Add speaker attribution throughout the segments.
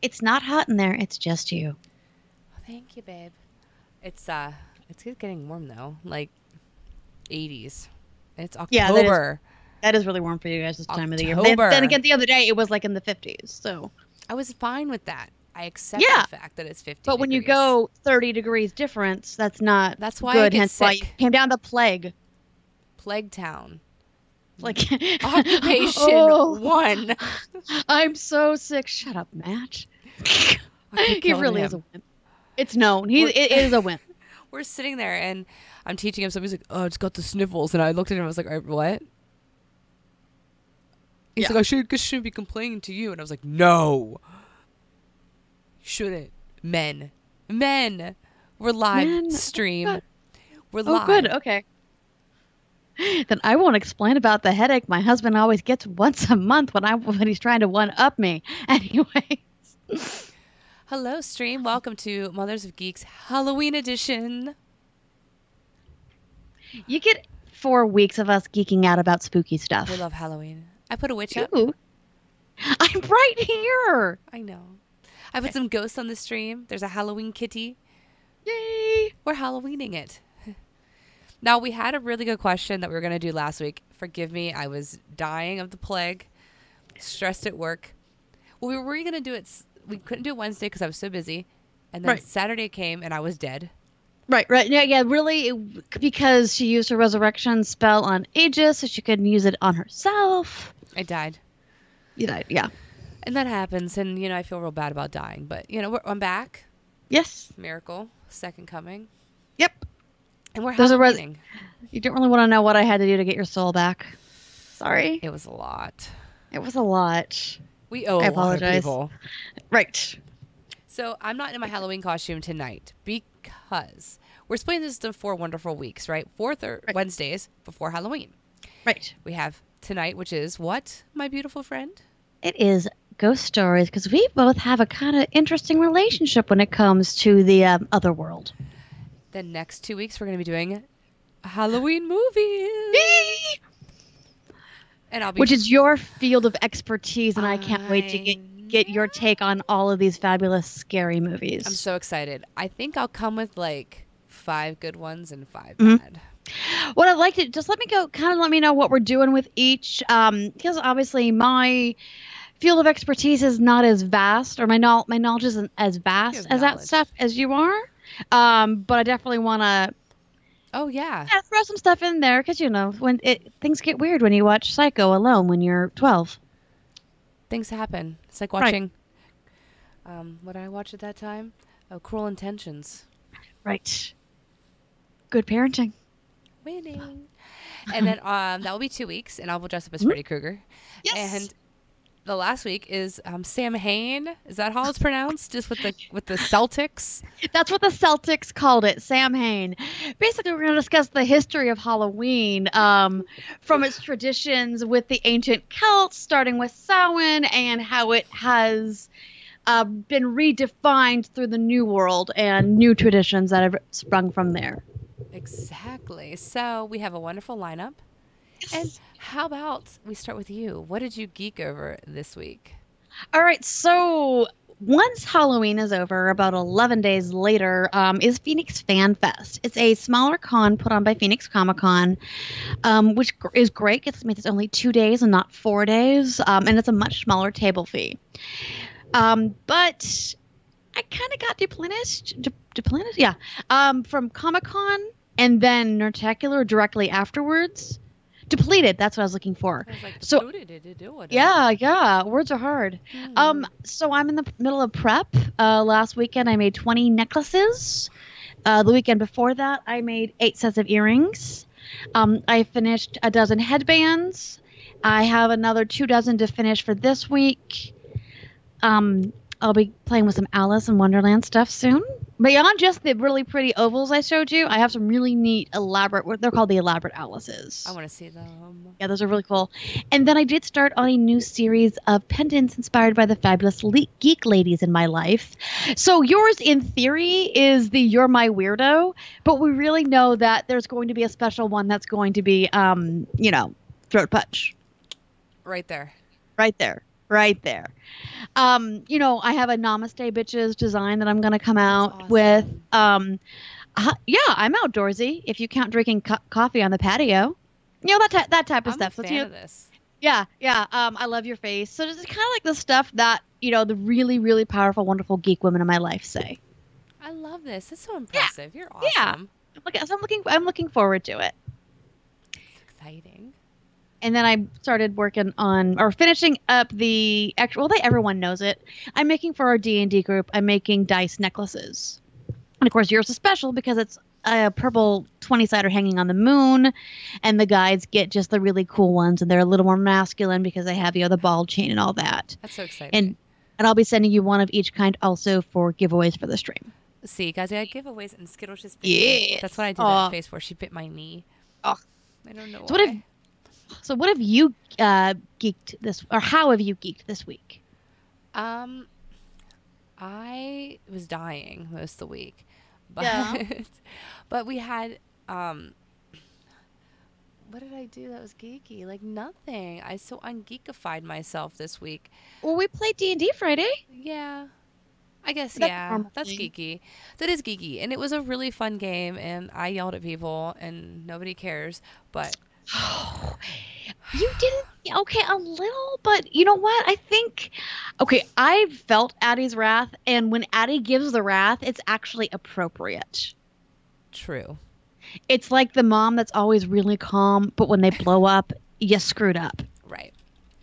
Speaker 1: It's not hot in there. It's just you.
Speaker 2: Thank you, babe. It's getting warm though, like 80s. It's
Speaker 1: Yeah,
Speaker 2: October.
Speaker 1: that is really warm for you guys this time of the year. Then
Speaker 2: October.
Speaker 1: again, the other day it was like in the 50s. So
Speaker 2: I was fine with that. I accept the
Speaker 1: yeah,
Speaker 2: fact that it's 50
Speaker 1: but when you
Speaker 2: degrees.
Speaker 1: go 30 degrees difference, that's not
Speaker 2: That's why I
Speaker 1: good.
Speaker 2: get
Speaker 1: Hence why you
Speaker 2: sick.
Speaker 1: came down to plague.
Speaker 2: Plague Town.
Speaker 1: Like,
Speaker 2: Occupation
Speaker 1: oh,
Speaker 2: 1.
Speaker 1: I'm so sick. Shut up, Matt.
Speaker 2: I keep
Speaker 1: He
Speaker 2: killing
Speaker 1: really is a
Speaker 2: him.
Speaker 1: wimp. It's known.
Speaker 2: We're
Speaker 1: It is a wimp.
Speaker 2: we're sitting there and I'm teaching him something. He's like, "Oh, it's got the sniffles." And I looked at him. I was like, "What?" He's
Speaker 1: Yeah.
Speaker 2: like, "Shouldn't be complaining to you." And I was like, "No, shouldn't." Men. We're live
Speaker 1: Man.
Speaker 2: stream. We're
Speaker 1: Oh,
Speaker 2: live.
Speaker 1: good. Okay. Then I won't explain about the headache my husband always gets once a month when he's trying to one up me. Anyways.
Speaker 2: Hello, stream. Welcome to Mothers of Geeks Halloween edition.
Speaker 1: You get 4 weeks of us geeking out about spooky stuff.
Speaker 2: We love Halloween. I put a witch up.
Speaker 1: Ooh. I'm right here.
Speaker 2: I know. I put some ghosts on the stream. There's a Halloween kitty.
Speaker 1: Yay.
Speaker 2: We're Halloweening it. Now, we had a really good question that we were going to do last week. Forgive me. I was dying of the plague. Stressed at work. Well, we were going to do it. We couldn't do it Wednesday because I was so busy. And then
Speaker 1: Right.
Speaker 2: Saturday came and I was dead.
Speaker 1: Right. Yeah, really, because she used her resurrection spell on Aegis, so she couldn't use it on herself.
Speaker 2: I died.
Speaker 1: You know, yeah.
Speaker 2: And that happens. And, I feel real bad about dying. But, I'm back.
Speaker 1: Yes.
Speaker 2: Miracle. Second coming.
Speaker 1: Yep.
Speaker 2: And we're
Speaker 1: There's
Speaker 2: Halloweening.
Speaker 1: You don't really want to know what I had to do to get your soul back. Sorry.
Speaker 2: It was a lot.
Speaker 1: It was a lot.
Speaker 2: We owe
Speaker 1: I
Speaker 2: a lot of
Speaker 1: apologize.
Speaker 2: people.
Speaker 1: Right.
Speaker 2: So I'm not in my Halloween costume tonight because we're splitting this into 4 wonderful weeks, right? 4
Speaker 1: Right.
Speaker 2: Wednesdays before Halloween.
Speaker 1: Right.
Speaker 2: We have tonight, which is what, my beautiful friend?
Speaker 1: It is ghost stories because we both have a kind of interesting relationship when it comes to the other world.
Speaker 2: The next 2 weeks, we're going to be doing Halloween movies. And I'll be
Speaker 1: Which is your field of expertise, and I can't wait to get your take on all of these fabulous scary movies.
Speaker 2: I'm so excited. I think I'll come with like 5 good ones and 5
Speaker 1: Mhm.
Speaker 2: bad.
Speaker 1: What I'd like to just let me know what we're doing with each, because obviously my field of expertise is not as vast, or my knowledge isn't as vast as that
Speaker 2: knowledge.
Speaker 1: stuff as you are. But I definitely want to
Speaker 2: Oh, yeah.
Speaker 1: throw some stuff in there because when things get weird when you watch Psycho alone when you're 12.
Speaker 2: Things happen. It's like
Speaker 1: Right.
Speaker 2: watching, what did I watch at that time? Oh, Cruel Intentions.
Speaker 1: Right. Good parenting.
Speaker 2: Winning. And then that will be 2 weeks, and I will dress up as Freddy Krueger.
Speaker 1: Yes.
Speaker 2: And the last week is Sam Hain. Is that how it's pronounced? Just with the Celtics.
Speaker 1: That's what the Celtics called it, Sam Hain. Basically, we're going to discuss the history of Halloween from its traditions with the ancient Celts, starting with Samhain, and how it has been redefined through the New World and new traditions that have sprung from there.
Speaker 2: Exactly. So we have a wonderful lineup. And how about we start with you? What did you geek over this week?
Speaker 1: All right, so once Halloween is over, about 11 days later, is Phoenix Fan Fest. It's a smaller con put on by Phoenix Comic Con, which is great. It means it's only 2 days and not 4 days, and it's a much smaller table fee. But I kind of got deplenished, yeah, from Comic Con and then Nerdtacular directly afterwards. Depleted, that's what I was looking for.
Speaker 2: I was like,
Speaker 1: So yeah, words are hard. So I'm in the middle of prep. Last weekend I made 20 necklaces. The weekend before that I made 8 sets of earrings. I finished a dozen headbands. I have another 2 dozen to finish for this week. I'll be playing with some Alice in Wonderland stuff soon. Beyond just the really pretty ovals I showed you, I have some really neat elaborate, they're called the elaborate Alices.
Speaker 2: I want to see them.
Speaker 1: Yeah, those are really cool. And then I did start on a new series of pendants inspired by the fabulous geek ladies in my life. So yours, in theory, is the You're My Weirdo, but we really know that there's going to be a special one that's going to be, throat punch.
Speaker 2: Right there.
Speaker 1: Right there. right there. I have a Namaste Bitches design that I'm going to come
Speaker 2: That's
Speaker 1: out with.
Speaker 2: awesome.
Speaker 1: Yeah, I'm outdoorsy if you count drinking coffee on the patio. That type of
Speaker 2: I'm a
Speaker 1: stuff. So,
Speaker 2: fan of this.
Speaker 1: yeah, yeah. I love your face. So it's kind of like the stuff that, the really, really powerful, wonderful geek women in my life say.
Speaker 2: I love this. It's so
Speaker 1: Yeah,
Speaker 2: impressive. You're
Speaker 1: yeah.
Speaker 2: awesome.
Speaker 1: I'm looking forward to it.
Speaker 2: It's exciting.
Speaker 1: And then I started working on or finishing up the actual. Well, everyone knows it. I'm making for our D&D group. I'm making dice necklaces, and of course yours is special because it's a purple 20-sider hanging on the moon, and the guides get just the really cool ones, and they're a little more masculine because they have the ball chain and all that.
Speaker 2: That's so exciting.
Speaker 1: And I'll be sending you one of each kind also for giveaways for the stream.
Speaker 2: See, guys, I got giveaways, and Skittles just bit
Speaker 1: Yeah,
Speaker 2: me. That's what I did that face for. She bit my knee.
Speaker 1: Oh.
Speaker 2: I don't know
Speaker 1: So
Speaker 2: why.
Speaker 1: what have you geeked this, or how have you geeked this week?
Speaker 2: I was dying most of the week, but
Speaker 1: Yeah.
Speaker 2: but we had what did I do that was geeky? Like nothing. I so ungeekified myself this week.
Speaker 1: Well, we played D&D Friday.
Speaker 2: Yeah. I guess,
Speaker 1: That's a
Speaker 2: yeah,
Speaker 1: normal
Speaker 2: that's
Speaker 1: thing.
Speaker 2: geeky. That is geeky. And it was a really fun game, and I yelled at people, and nobody cares. But
Speaker 1: You didn't. Okay, a little, but you know what? I think. Okay, I felt Addie's wrath, and when Addie gives the wrath, it's actually appropriate.
Speaker 2: true.
Speaker 1: It's like the mom that's always really calm, but when they blow up, you screwed up.
Speaker 2: Right.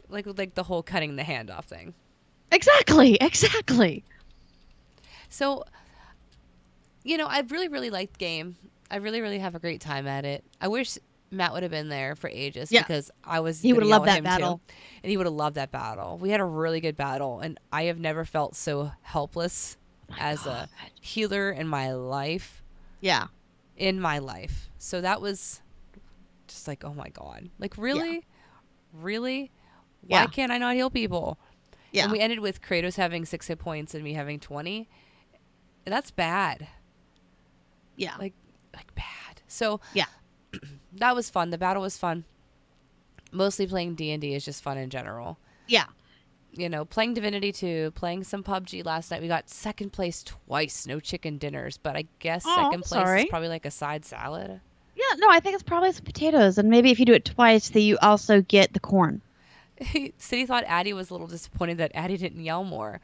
Speaker 2: Like the whole cutting the hand off thing.
Speaker 1: Exactly, exactly.
Speaker 2: So, I really, really liked the game. I really, really have a great time at it. I wish Matt would have been there for ages
Speaker 1: Yeah.
Speaker 2: because I was
Speaker 1: He
Speaker 2: gonna
Speaker 1: would have
Speaker 2: yell
Speaker 1: loved
Speaker 2: at
Speaker 1: that
Speaker 2: him
Speaker 1: battle.
Speaker 2: too. And he would have loved that battle. We had a really good battle, and I have never felt so helpless as a healer in my life.
Speaker 1: Yeah.
Speaker 2: So that was just like, oh my God. Like, really? Really? Why
Speaker 1: Yeah.
Speaker 2: can't I not heal people?
Speaker 1: Yeah.
Speaker 2: And we ended with Kratos having 6 hit points and me having 20. That's bad.
Speaker 1: Yeah.
Speaker 2: Like bad. So
Speaker 1: Yeah.
Speaker 2: that was fun. The battle was fun. Mostly playing D&D is just fun in general.
Speaker 1: Yeah.
Speaker 2: Playing Divinity 2, playing some PUBG last night. We got second place twice. No chicken dinners, but I guess second place
Speaker 1: sorry.
Speaker 2: is probably like a side salad.
Speaker 1: Yeah. No, I think it's probably some potatoes, and maybe if you do it twice, then you also get the corn.
Speaker 2: City thought Addie was a little disappointed that Addie didn't yell more.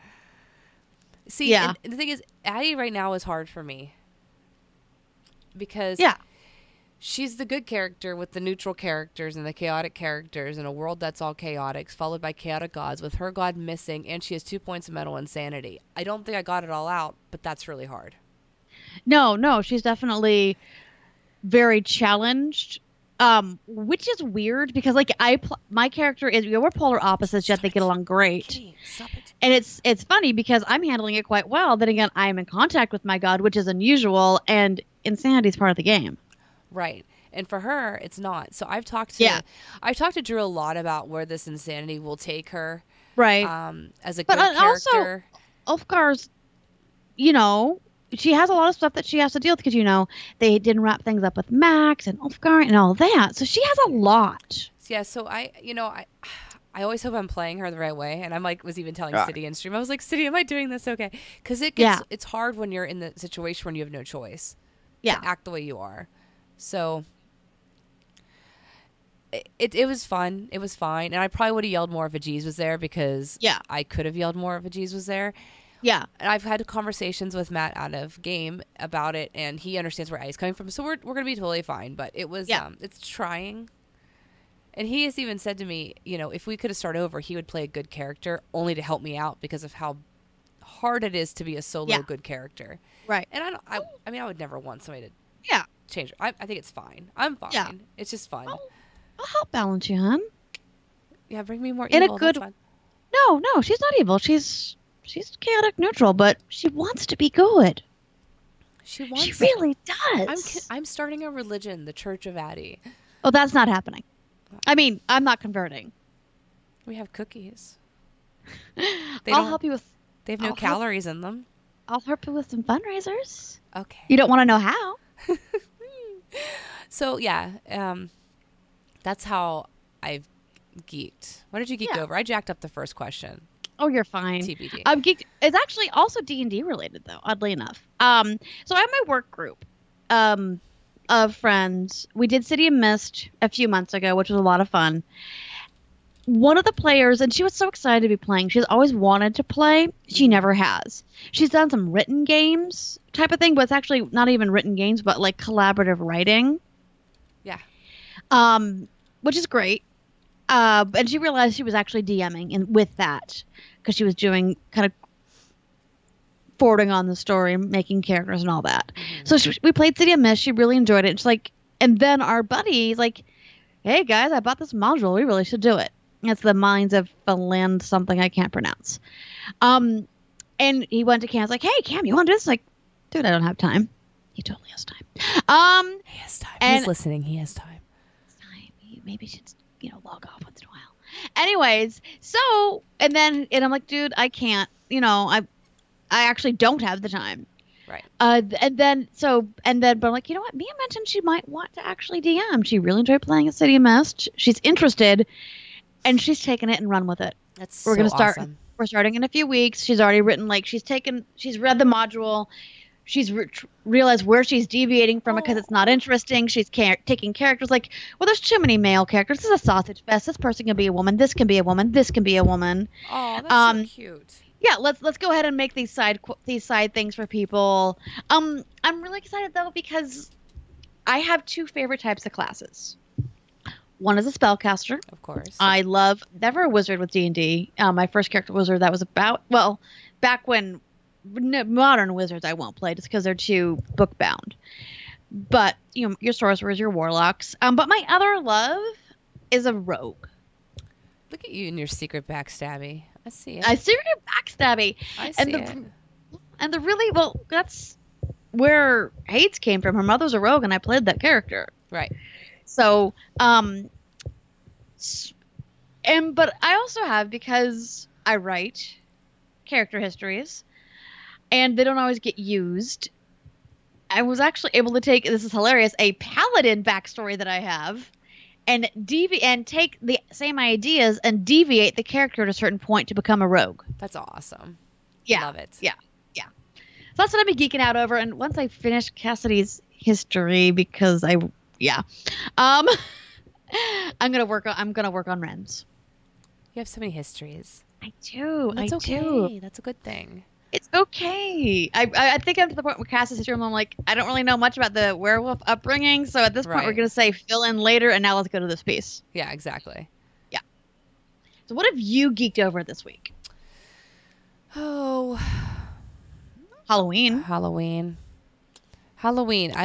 Speaker 2: See,
Speaker 1: Yeah.
Speaker 2: and the thing is, Addie right now is hard for me. Because
Speaker 1: Yeah.
Speaker 2: she's the good character with the neutral characters and the chaotic characters in a world that's all chaotic, followed by chaotic gods, with her god missing, and she has 2 points of mental insanity. I don't think I got it all out, but that's really hard.
Speaker 1: No, she's definitely very challenged. Which is weird because like my character is we're polar opposites yet they get along great.
Speaker 2: Kitty, stop it.
Speaker 1: And it's funny because I'm handling it quite well. Then again, I'm in contact with my god, which is unusual, and insanity is part of the game.
Speaker 2: Right. And for her, it's not. So I've talked to Drew a lot about where this insanity will take her.
Speaker 1: Right.
Speaker 2: As a
Speaker 1: But
Speaker 2: good character.
Speaker 1: Also, Ulfgar's, she has a lot of stuff that she has to deal with because, they didn't wrap things up with Max and Ulfgar and all that. So she has a lot.
Speaker 2: Yeah. So I always hope I'm playing her the right way. And I'm was even telling City in stream, I was like, City, am I doing this okay? Because it's hard when you're in the situation when you have no choice.
Speaker 1: Yeah.
Speaker 2: To act the way you are. So it was fun. It was fine. And I probably would have yelled more if Ajiz was there because I could have yelled more if Ajiz was there.
Speaker 1: Yeah.
Speaker 2: And I've had conversations with Matt out of game about it, and he understands where Addie's coming from. So we're going to be totally fine. But it was, it's trying. And he has even said to me, if we could have started over, he would play a good character only to help me out because of how hard it is to be a solo good character.
Speaker 1: Right.
Speaker 2: And I would never want somebody to change. I think it's fine. I'm fine.
Speaker 1: Yeah.
Speaker 2: It's just fun.
Speaker 1: I'll help balance you, hon.
Speaker 2: Yeah, bring me more
Speaker 1: In
Speaker 2: evil.
Speaker 1: a good.
Speaker 2: That's fine.
Speaker 1: No, she's not evil. She's chaotic neutral, but she wants to be good.
Speaker 2: She wants.
Speaker 1: She really does.
Speaker 2: I'm starting a religion, the Church of Addie.
Speaker 1: Oh, that's not happening. I mean, I'm not converting.
Speaker 2: We have cookies.
Speaker 1: I'll help you with.
Speaker 2: They have no calories in them.
Speaker 1: I'll help you with some fundraisers.
Speaker 2: Okay.
Speaker 1: You don't want to know how.
Speaker 2: So yeah, that's how I've geeked? What did you geek
Speaker 1: Yeah.
Speaker 2: over? I jacked up the first question.
Speaker 1: Oh, you're fine.
Speaker 2: TBD.
Speaker 1: Geeked. It's actually also D&D related though, oddly enough. So I have my work group, of friends. We did City of Mist a few months ago, which was a lot of fun. One of the players, and she was so excited to be playing. She's always wanted to play. She never has. She's done some written games type of thing, but it's actually not even written games, but like collaborative writing.
Speaker 2: Yeah.
Speaker 1: Which is great. And she realized she was actually DMing and with that because she was doing kind of forwarding on the story, making characters and all that. So we played City of Mist. She really enjoyed it. It's like, and then our buddy's like, "Hey guys, I bought this module. We really should do it." It's the Minds of Finland something I can't pronounce. And he went to Cam. Like, "Hey Cam, you want to do this?" Like, dude, I don't have time. He totally has time.
Speaker 2: He has time.
Speaker 1: And
Speaker 2: He's listening. He has time.
Speaker 1: He maybe should, log off once in a while. Anyways, so and I'm like, dude, I can't. I actually don't have the time.
Speaker 2: Right.
Speaker 1: But I'm like, you know what? Mia mentioned she might want to actually DM. She really enjoyed playing at City of Mist. She's interested, and she's taken it and run with it.
Speaker 2: We're
Speaker 1: gonna start.
Speaker 2: Awesome.
Speaker 1: We're starting in a few weeks. She's already written, like, she's read the module. She's realized where she's deviating from it because it's not interesting. She's taking characters like, well, there's too many male characters. This is a sausage fest. This person can be a woman. This can be a woman. This can be a woman.
Speaker 2: Oh, that's so cute.
Speaker 1: Yeah, let's go ahead and make these side things for people. I'm really excited though because I have two favorite types of classes. One is a spellcaster.
Speaker 2: Of course.
Speaker 1: I love never a wizard with D&D. My first character wizard that was back when modern wizards I won't play just because they're too book bound. But your sorcerers, your warlocks. But my other love is a rogue.
Speaker 2: Look at you and your secret backstabby. I see it.
Speaker 1: I see your backstabby.
Speaker 2: I see it.
Speaker 1: And the really, that's where Hades came from. Her mother's a rogue, and I played that character.
Speaker 2: Right.
Speaker 1: So, but I also have, because I write character histories, and they don't always get used. I was actually able to take, this is hilarious, a paladin backstory that I have, and take the same ideas and deviate the character at a certain point to become a rogue.
Speaker 2: That's awesome.
Speaker 1: Yeah.
Speaker 2: Love it.
Speaker 1: Yeah. So that's what I've been geeking out over. And once I finish Cassidy's history, because I'm gonna work on Ren's.
Speaker 2: You have so many histories.
Speaker 1: I do.
Speaker 2: That's okay.
Speaker 1: Do.
Speaker 2: That's a good thing.
Speaker 1: It's okay. I think I'm to the point with Cassie's history. I'm like, I don't really know much about the werewolf upbringing, so at this point we're gonna say fill in later. And now let's go to this piece.
Speaker 2: Yeah, exactly.
Speaker 1: Yeah. So what have you geeked over this week?
Speaker 2: Oh,
Speaker 1: Halloween.
Speaker 2: I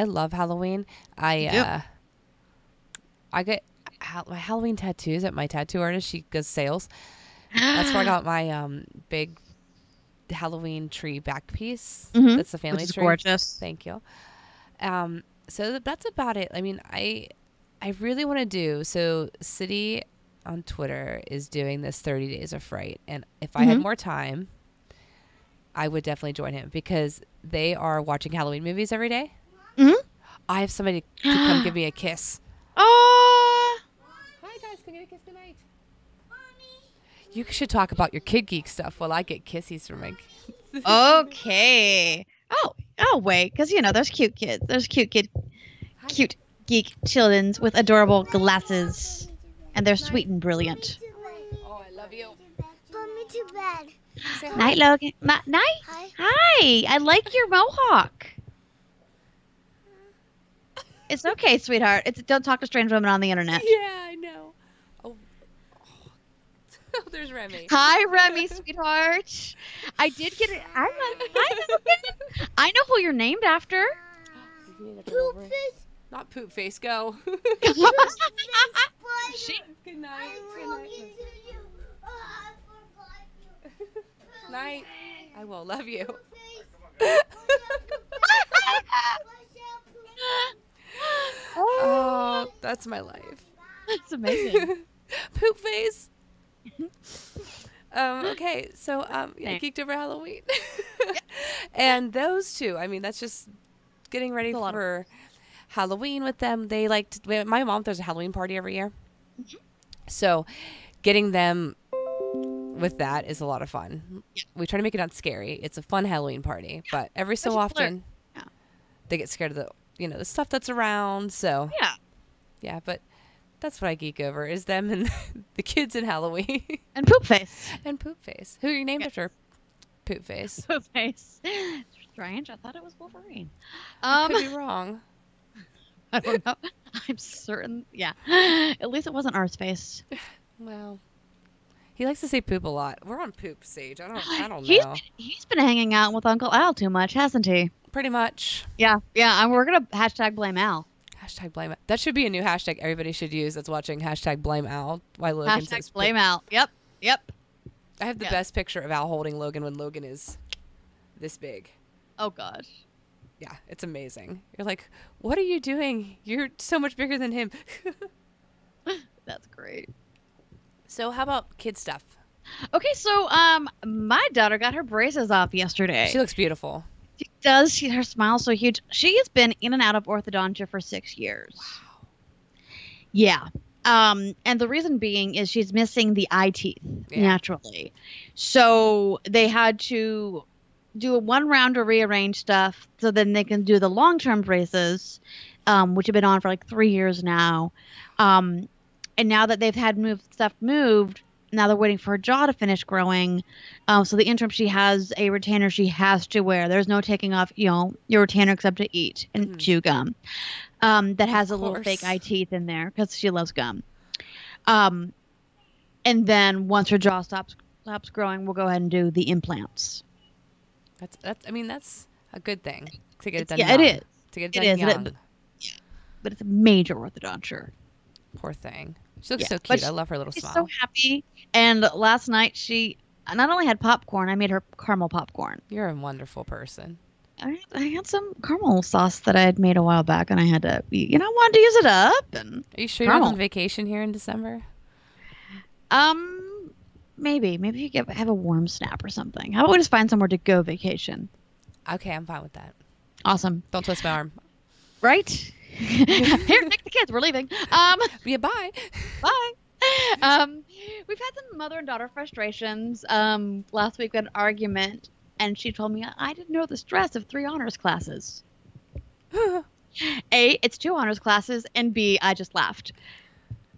Speaker 2: love Halloween. I get my Halloween tattoos at my tattoo artist. She does sales. That's where I got my big Halloween tree back piece.
Speaker 1: Mm-hmm.
Speaker 2: That's the family tree.
Speaker 1: Gorgeous.
Speaker 2: Thank you. So that's about it. I mean, I really want to do, so City on Twitter is doing this 30 Days of Fright, and if I had more time, I would definitely join him because they are watching Halloween movies every day.
Speaker 1: Mm-hmm.
Speaker 2: I have somebody to come give me a kiss.
Speaker 1: Oh.
Speaker 2: Hi guys, can I get a kiss tonight? You should talk about your kid geek stuff while I get kissies from my kids.
Speaker 1: Okay. Oh, wait, because there's cute kids. There's cute geek children with adorable glasses, and they're sweet and brilliant.
Speaker 2: Oh, I love you.
Speaker 3: Put me to bed.
Speaker 1: Night, Logan. Night.
Speaker 3: Hi.
Speaker 1: Hi. I like your mohawk. It's okay, sweetheart. Don't talk to strange women on the internet.
Speaker 2: Yeah, I know. Oh, there's Remy.
Speaker 1: Hi, Remy, sweetheart. I did get it. Hi, Logan. I know who you're named after.
Speaker 3: Poop face.
Speaker 2: Not poop face. Go.
Speaker 1: She-
Speaker 2: Good night.
Speaker 3: I'm walking to you. Oh, I forgot you.
Speaker 2: Night. I will love you. Oh, that's my life.
Speaker 1: That's amazing.
Speaker 2: Poop face. Okay, so I geeked over Halloween. And those two, I mean, that's just getting ready for Halloween with them. They my mom throws a Halloween party every year. So getting them with that is a lot of fun.
Speaker 1: Yeah.
Speaker 2: We try to make it not scary. It's a fun Halloween party, but every so
Speaker 1: Which is hilarious.
Speaker 2: often
Speaker 1: Yeah.
Speaker 2: they get scared of the stuff that's around. So
Speaker 1: Yeah.
Speaker 2: yeah, but that's what I geek over is them and the kids in Halloween
Speaker 1: And Poop Face.
Speaker 2: and Poop Face, who you named
Speaker 1: Yeah.
Speaker 2: after Poop Face.
Speaker 1: Poop Face. Strange. I thought it was Wolverine.
Speaker 2: I could be wrong.
Speaker 1: I don't know. I'm certain. Yeah. At least it wasn't Arse Face.
Speaker 2: Well, he likes to say poop a lot. We're on poop stage. I don't
Speaker 1: He's
Speaker 2: know.
Speaker 1: he's been hanging out with Uncle Al too much, hasn't he?
Speaker 2: Pretty much.
Speaker 1: Yeah. Yeah. And we're gonna hashtag blame Al.
Speaker 2: Hashtag blame. That should be a new hashtag everybody should use that's watching. Hashtag blame Al. Why Logan says
Speaker 1: Hashtag blame Al. Yep. Yep.
Speaker 2: I have the
Speaker 1: Yeah.
Speaker 2: best picture of Al holding Logan when Logan is this big.
Speaker 1: Oh gosh.
Speaker 2: Yeah, it's amazing. You're like, what are you doing? You're so much bigger than him.
Speaker 1: That's great.
Speaker 2: So how about kid stuff?
Speaker 1: Okay, so my daughter got her braces off yesterday.
Speaker 2: She looks beautiful.
Speaker 1: She does. Her smile's so huge. She has been in and out of orthodontia for 6 years.
Speaker 2: Wow.
Speaker 1: Yeah. And the reason being is she's missing the eye teeth naturally. So they had to do a one round to rearrange stuff so then they can do the long-term braces, which have been on for like 3 years now. And now that they've had stuff moved, now they're waiting for her jaw to finish growing. So the interim, she has a retainer she has to wear. There's no taking off, your retainer except to eat and chew gum. That has a little fake eye teeth in there because she loves gum. And then once her jaw stops growing, we'll go ahead and do the implants.
Speaker 2: That's a good thing to get it done.
Speaker 1: Yeah, it is.
Speaker 2: To get it done young.
Speaker 1: But it's a major orthodonture.
Speaker 2: Poor thing. She looks
Speaker 1: Yeah,
Speaker 2: so
Speaker 1: but
Speaker 2: cute. I love her little
Speaker 1: She's
Speaker 2: smile.
Speaker 1: so happy. And last night she not only had popcorn, I made her caramel popcorn.
Speaker 2: You're a wonderful person.
Speaker 1: I had some caramel sauce that I had made a while back, and I had to, wanted to use it up. And
Speaker 2: Are you sure you're on vacation here in December?
Speaker 1: Maybe you could have a warm snap or something. How about we just find somewhere to go vacation?
Speaker 2: Okay, I'm fine with that.
Speaker 1: Awesome.
Speaker 2: Don't twist my arm.
Speaker 1: Right? Here, take the kids. We're leaving.
Speaker 2: Yeah, bye.
Speaker 1: Bye. We've had some mother and daughter frustrations. Last week we had an argument, and she told me I didn't know the stress of 3 honors classes. A, it's 2 honors classes, and B, I just laughed.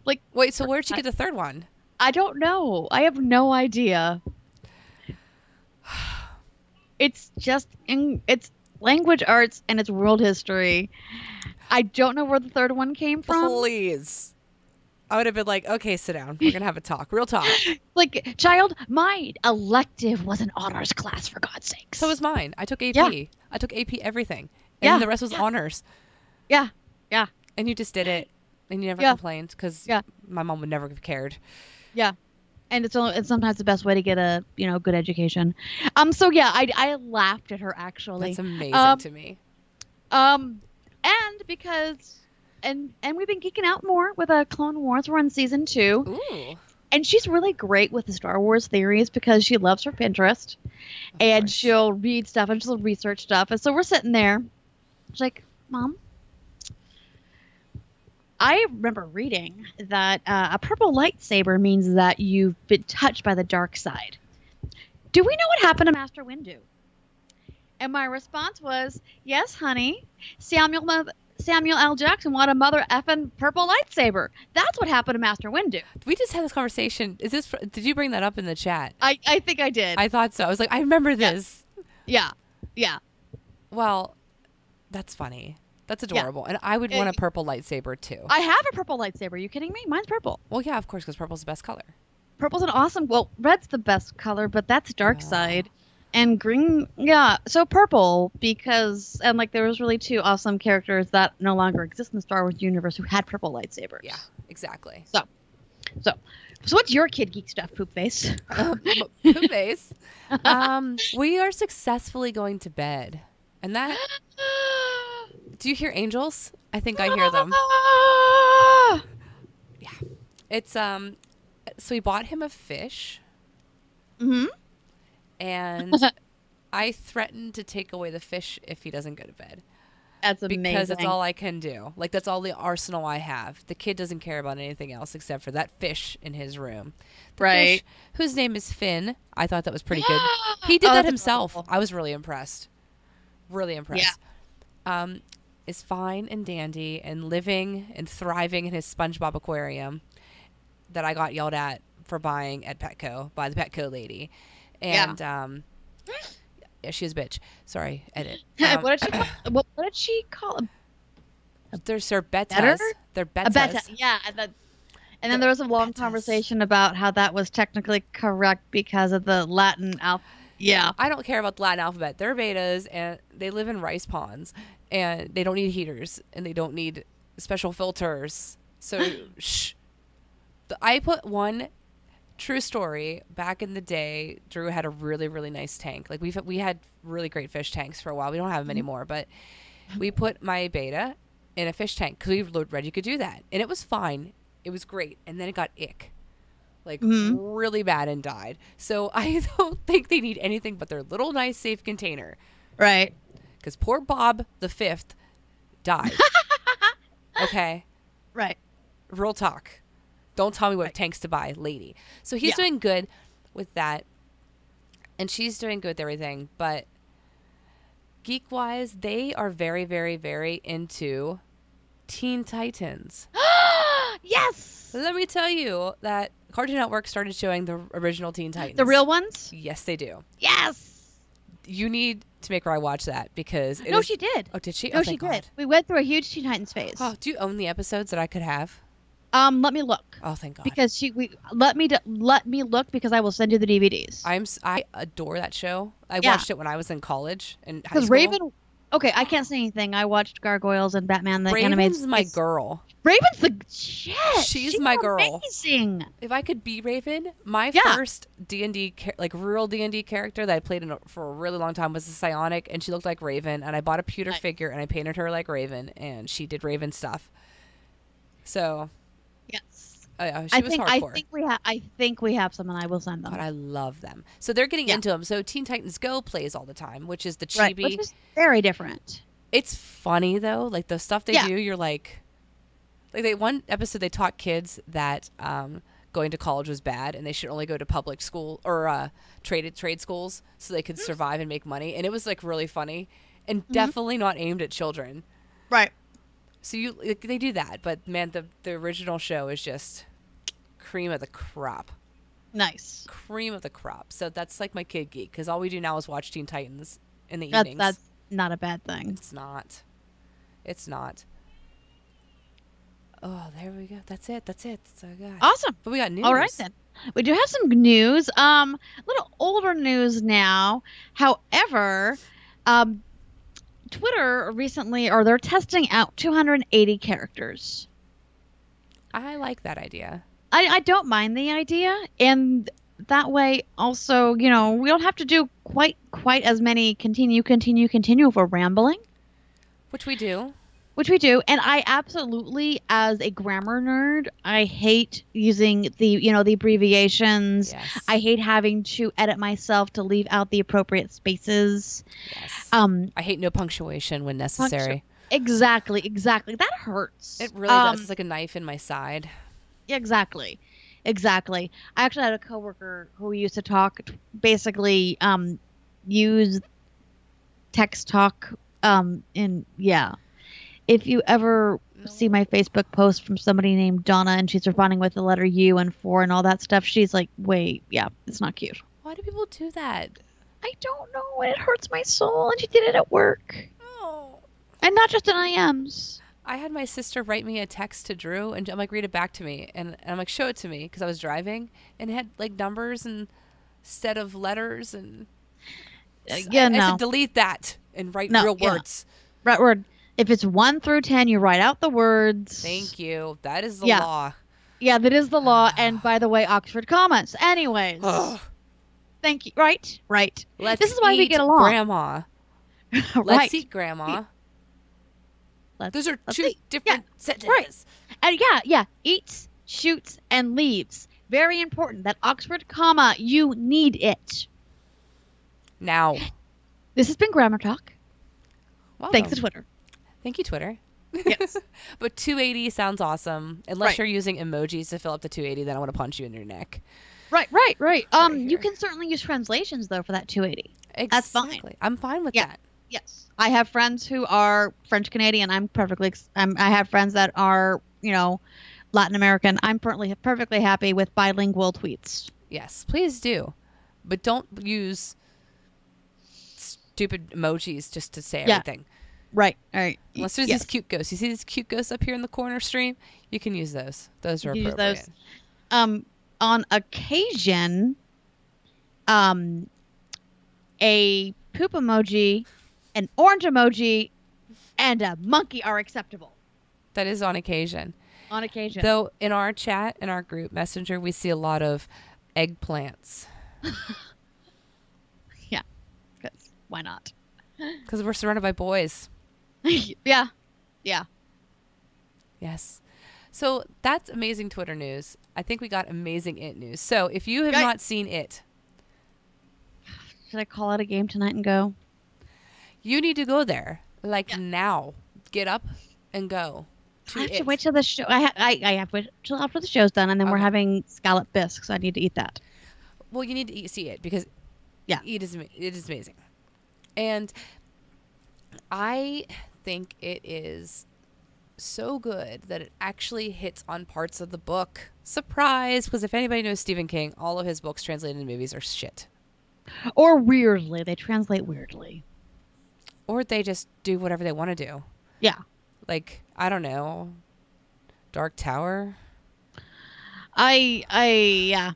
Speaker 1: Like,
Speaker 2: Wait, so where'd you get the third one?
Speaker 1: I don't know. I have no idea. It's just it's language arts and it's world history. I don't know where the third one came from.
Speaker 2: Please. I would have been like, okay, sit down. We're going to have a talk. Real talk.
Speaker 1: Like, child, my elective was an honors class, for God's sake.
Speaker 2: So was mine. I took AP.
Speaker 1: Yeah.
Speaker 2: I took AP everything. And the rest was honors.
Speaker 1: Yeah. Yeah.
Speaker 2: And you just did it. And you never
Speaker 1: Yeah.
Speaker 2: complained because my mom would never have cared.
Speaker 1: Yeah. And it's sometimes the best way to get a, good education. So yeah, I laughed at her actually.
Speaker 2: That's amazing to me.
Speaker 1: And because and we've been geeking out more with Clone Wars. We're on season 2.
Speaker 2: Ooh.
Speaker 1: And she's really great with the Star Wars theories because she loves her Pinterest. And she'll read stuff and she'll research stuff. And so we're sitting there. She's like, Mom, I remember reading that a purple lightsaber means that you've been touched by the dark side. Do we know what happened to Master Windu? And my response was, yes, honey. Samuel L. Jackson wanted a mother effing purple lightsaber. That's what happened to Master Windu.
Speaker 2: We just had this conversation. Did you bring that up in the chat?
Speaker 1: I think I did.
Speaker 2: I thought so. I was like, I remember this.
Speaker 1: Yeah. Yeah.
Speaker 2: Well, that's funny. That's adorable. And I would want a purple lightsaber too.
Speaker 1: I have a purple lightsaber. Are you kidding me? Mine's purple.
Speaker 2: Well, yeah, of course, because purple's the best color.
Speaker 1: Purple's an awesome. Well, red's the best color, but that's dark side. And green, yeah. So purple because there was really 2 awesome characters that no longer exist in the Star Wars universe who had purple lightsabers.
Speaker 2: Yeah, exactly.
Speaker 1: So what's your kid geek stuff, Poop Face?
Speaker 2: Poop Face. We are successfully going to bed, and that. Do you hear angels? I think I hear them. Yeah. It's so we bought him a fish.
Speaker 1: Mm-hmm.
Speaker 2: And I threatened to take away the fish if he doesn't go to bed.
Speaker 1: That's amazing.
Speaker 2: Because it's all I can do. Like, that's all the arsenal I have. The kid doesn't care about anything else except for that fish in his room. The
Speaker 1: Right.
Speaker 2: fish, whose name is Finn. I thought that was pretty good. He did that
Speaker 1: that's
Speaker 2: himself.
Speaker 1: adorable.
Speaker 2: I was really impressed. Really impressed. Is fine and dandy and living and thriving in his SpongeBob aquarium that I got yelled at for buying at Petco by the Petco lady. And, yeah, she's a bitch. Sorry, edit.
Speaker 1: What did she call him?
Speaker 2: They're sorbetas.
Speaker 1: Better?
Speaker 2: They're
Speaker 1: A
Speaker 2: betas.
Speaker 1: beta. Yeah. And then there was a long
Speaker 2: betas.
Speaker 1: conversation about how that was technically correct because of the Latin alphabet. Yeah.
Speaker 2: I don't care about the Latin alphabet. They're betas, and they live in rice ponds, and they don't need heaters, and they don't need special filters. So, shh. I put one true story. Back in the day, Drew had a really, really nice tank. Like, we had really great fish tanks for a while. We don't have them anymore, but we put my beta in a fish tank because we read you could do that, and it was fine. It was great, and then it got ick. Like, really bad, and died. So I don't think they need anything but their little nice safe container.
Speaker 1: Right.
Speaker 2: Because poor Bob the Fifth died. Okay?
Speaker 1: Right.
Speaker 2: Real talk. Don't tell me what tanks to buy, lady. So he's doing good with that. And she's doing good with everything. But geek-wise, they are very, very, very into Teen Titans.
Speaker 1: Yes.
Speaker 2: Let me tell you that Cartoon Network started showing the original Teen Titans.
Speaker 1: The real ones?
Speaker 2: Yes, they do.
Speaker 1: Yes.
Speaker 2: You need to make Rye watch that because it
Speaker 1: No,
Speaker 2: is-
Speaker 1: she did.
Speaker 2: Oh, did she?
Speaker 1: No,
Speaker 2: Oh,
Speaker 1: she
Speaker 2: thank
Speaker 1: did.
Speaker 2: God.
Speaker 1: We went through a huge Teen Titans phase.
Speaker 2: Oh, do you own the episodes that I could have?
Speaker 1: Let me look.
Speaker 2: Oh, thank God.
Speaker 1: Because let me look because I will send you the DVDs.
Speaker 2: I adore that show. I
Speaker 1: Yeah.
Speaker 2: watched it when I was in college and high
Speaker 1: Because
Speaker 2: school.
Speaker 1: Raven. Okay, I can't say anything. I watched Gargoyles and Batman the animated.
Speaker 2: Raven's my girl.
Speaker 1: Raven's the shit.
Speaker 2: She's my girl.
Speaker 1: Amazing.
Speaker 2: If I could be Raven, my
Speaker 1: Yeah.
Speaker 2: first D&D real D&D character that I played for a really long time was a Psionic, and she looked like Raven. And I bought a pewter
Speaker 1: Nice.
Speaker 2: figure and I painted her like Raven, and she did Raven stuff. So
Speaker 1: Yes.
Speaker 2: she was hardcore.
Speaker 1: I think we have some, and I will send them.
Speaker 2: But I love them. So they're getting
Speaker 1: Yeah.
Speaker 2: into them. So Teen Titans Go plays all the time, which is the chibi.
Speaker 1: Right, which is very different.
Speaker 2: It's funny though, like the stuff they
Speaker 1: Yeah.
Speaker 2: do. You're like one episode they taught kids that going to college was bad and they should only go to public school or trade schools so they could survive and make money. And it was like really funny and definitely not aimed at children.
Speaker 1: Right.
Speaker 2: So they do that, but man, the original show is just cream of the crop.
Speaker 1: Nice.
Speaker 2: Cream of the crop. So that's like my kid geek because all we do now is watch Teen Titans in the
Speaker 1: That's
Speaker 2: evenings.
Speaker 1: not a bad thing.
Speaker 2: It's not. It's not. Oh, there we go. That's it. That's all I got.
Speaker 1: Awesome.
Speaker 2: But we got news.
Speaker 1: All right then. We do have some news. A little older news now. However, Twitter recently, or they're testing out 280 characters.
Speaker 2: I like that idea.
Speaker 1: I don't mind the idea, and that way also, we don't have to do quite as many continue if we're rambling,
Speaker 2: Which we do.
Speaker 1: which we do. And I absolutely, as a grammar nerd, I hate using the abbreviations.
Speaker 2: Yes.
Speaker 1: I hate having to edit myself to leave out the appropriate spaces.
Speaker 2: Yes.
Speaker 1: I
Speaker 2: hate no punctuation when necessary.
Speaker 1: Exactly. That hurts.
Speaker 2: It really does. It's like a knife in my side.
Speaker 1: Exactly. I actually had a coworker who used to talk, basically use text talk. If you ever see my Facebook post from somebody named Donna and she's responding with the letter U and 4 and all that stuff, she's like, wait, yeah, it's not cute.
Speaker 2: Why do people do that?
Speaker 1: I don't know. And it hurts my soul. And she did it at work.
Speaker 2: Oh.
Speaker 1: And not just in IMs.
Speaker 2: I had my sister write me a text to Drew, and I'm like, read it back to me. And I'm like, show it to me, because I was driving, and it had, like, numbers instead of letters, and I said, delete that and write real words.
Speaker 1: Right word. If it's 1 through 10, you write out the words.
Speaker 2: Thank you. That is the law.
Speaker 1: Yeah, that is the law. And by the way, Oxford commas. Anyways. Thank you. Right. This is why we get along.
Speaker 2: Grandma.
Speaker 1: Right.
Speaker 2: Let's eat Grandma. Those are two different sentences.
Speaker 1: Right. And yeah. Eats, shoots, and leaves. Very important. That Oxford comma, you need it.
Speaker 2: Now.
Speaker 1: This has been Grammar Talk.
Speaker 2: Welcome.
Speaker 1: Thanks to Twitter.
Speaker 2: Thank you, Twitter.
Speaker 1: Yes.
Speaker 2: But 280 sounds awesome. Unless
Speaker 1: Right.
Speaker 2: you're using emojis to fill up the 280, then I want to punch you in your neck.
Speaker 1: Right.
Speaker 2: Right
Speaker 1: You
Speaker 2: here.
Speaker 1: can certainly use translations though for that 280.
Speaker 2: Exactly.
Speaker 1: That's fine.
Speaker 2: I'm fine with
Speaker 1: Yeah.
Speaker 2: that.
Speaker 1: Yes. I have friends who are French Canadian. I have friends that are, Latin American. I'm perfectly happy with bilingual tweets.
Speaker 2: Yes, please do. But don't use stupid emojis just to say
Speaker 1: Yeah.
Speaker 2: everything.
Speaker 1: Right. All right.
Speaker 2: Unless there's
Speaker 1: Yes.
Speaker 2: these cute ghosts. You see these cute ghosts up here in the corner stream? You can use those. Those are
Speaker 1: You can use
Speaker 2: appropriate.
Speaker 1: those. On occasion, a poop emoji, an orange emoji, and a monkey are acceptable
Speaker 2: That is on occasion.
Speaker 1: on occasion.
Speaker 2: Though in our chat, in our group messenger, we see a lot of eggplants
Speaker 1: Yeah. 'Cause why not?
Speaker 2: because we're surrounded by boys.
Speaker 1: Yeah. Yeah.
Speaker 2: Yes. So that's amazing Twitter news. I think we got amazing It news. So if you have
Speaker 1: Right.
Speaker 2: not seen It,
Speaker 1: Should I call it a game tonight and go?
Speaker 2: you need to go there. Like
Speaker 1: Yeah.
Speaker 2: now. Get up and go.
Speaker 1: I have to
Speaker 2: It.
Speaker 1: wait till the show. I have to wait till after the show's done, and then we're
Speaker 2: Okay.
Speaker 1: having scallop bisques. So I need to eat that.
Speaker 2: Well, you need to see it because
Speaker 1: Yeah.
Speaker 2: it is amazing. And I think it is so good that it actually hits on parts of the book. Surprise! Because if anybody knows Stephen King, all of his books translated into movies are shit.
Speaker 1: Or weirdly, they translate weirdly.
Speaker 2: Or they just do whatever they want to do.
Speaker 1: Yeah.
Speaker 2: Like, I don't know, Dark Tower?
Speaker 1: Yeah.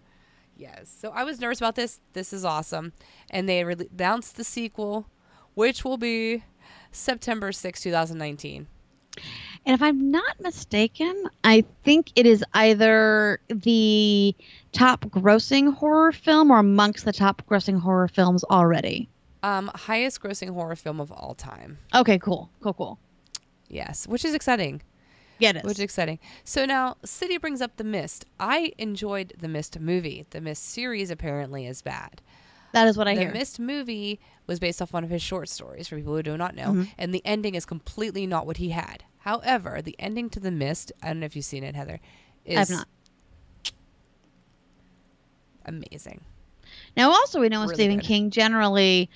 Speaker 2: Yes. So I was nervous about this. This is awesome. And they announced the sequel, which will be September 6, 2019.
Speaker 1: And if I'm not mistaken, I think it is either the top grossing horror film or amongst the top grossing horror films already.
Speaker 2: Highest grossing horror film of all time.
Speaker 1: Okay, cool. Cool.
Speaker 2: Yes, which is exciting.
Speaker 1: Yeah, it is.
Speaker 2: Which is exciting. So now, City brings up The Mist. I enjoyed The Mist movie. The Mist series apparently is bad.
Speaker 1: That is what I
Speaker 2: The
Speaker 1: hear.
Speaker 2: Mist movie was based off one of his short stories, for people who do not know,
Speaker 1: Mhm.
Speaker 2: and the ending is completely not what he had. However, the ending to The Mist, I don't know if you've seen it, Heather, is
Speaker 1: I have not.
Speaker 2: amazing.
Speaker 1: Now, also, we know with
Speaker 2: Really
Speaker 1: Stephen
Speaker 2: good.
Speaker 1: King, generally,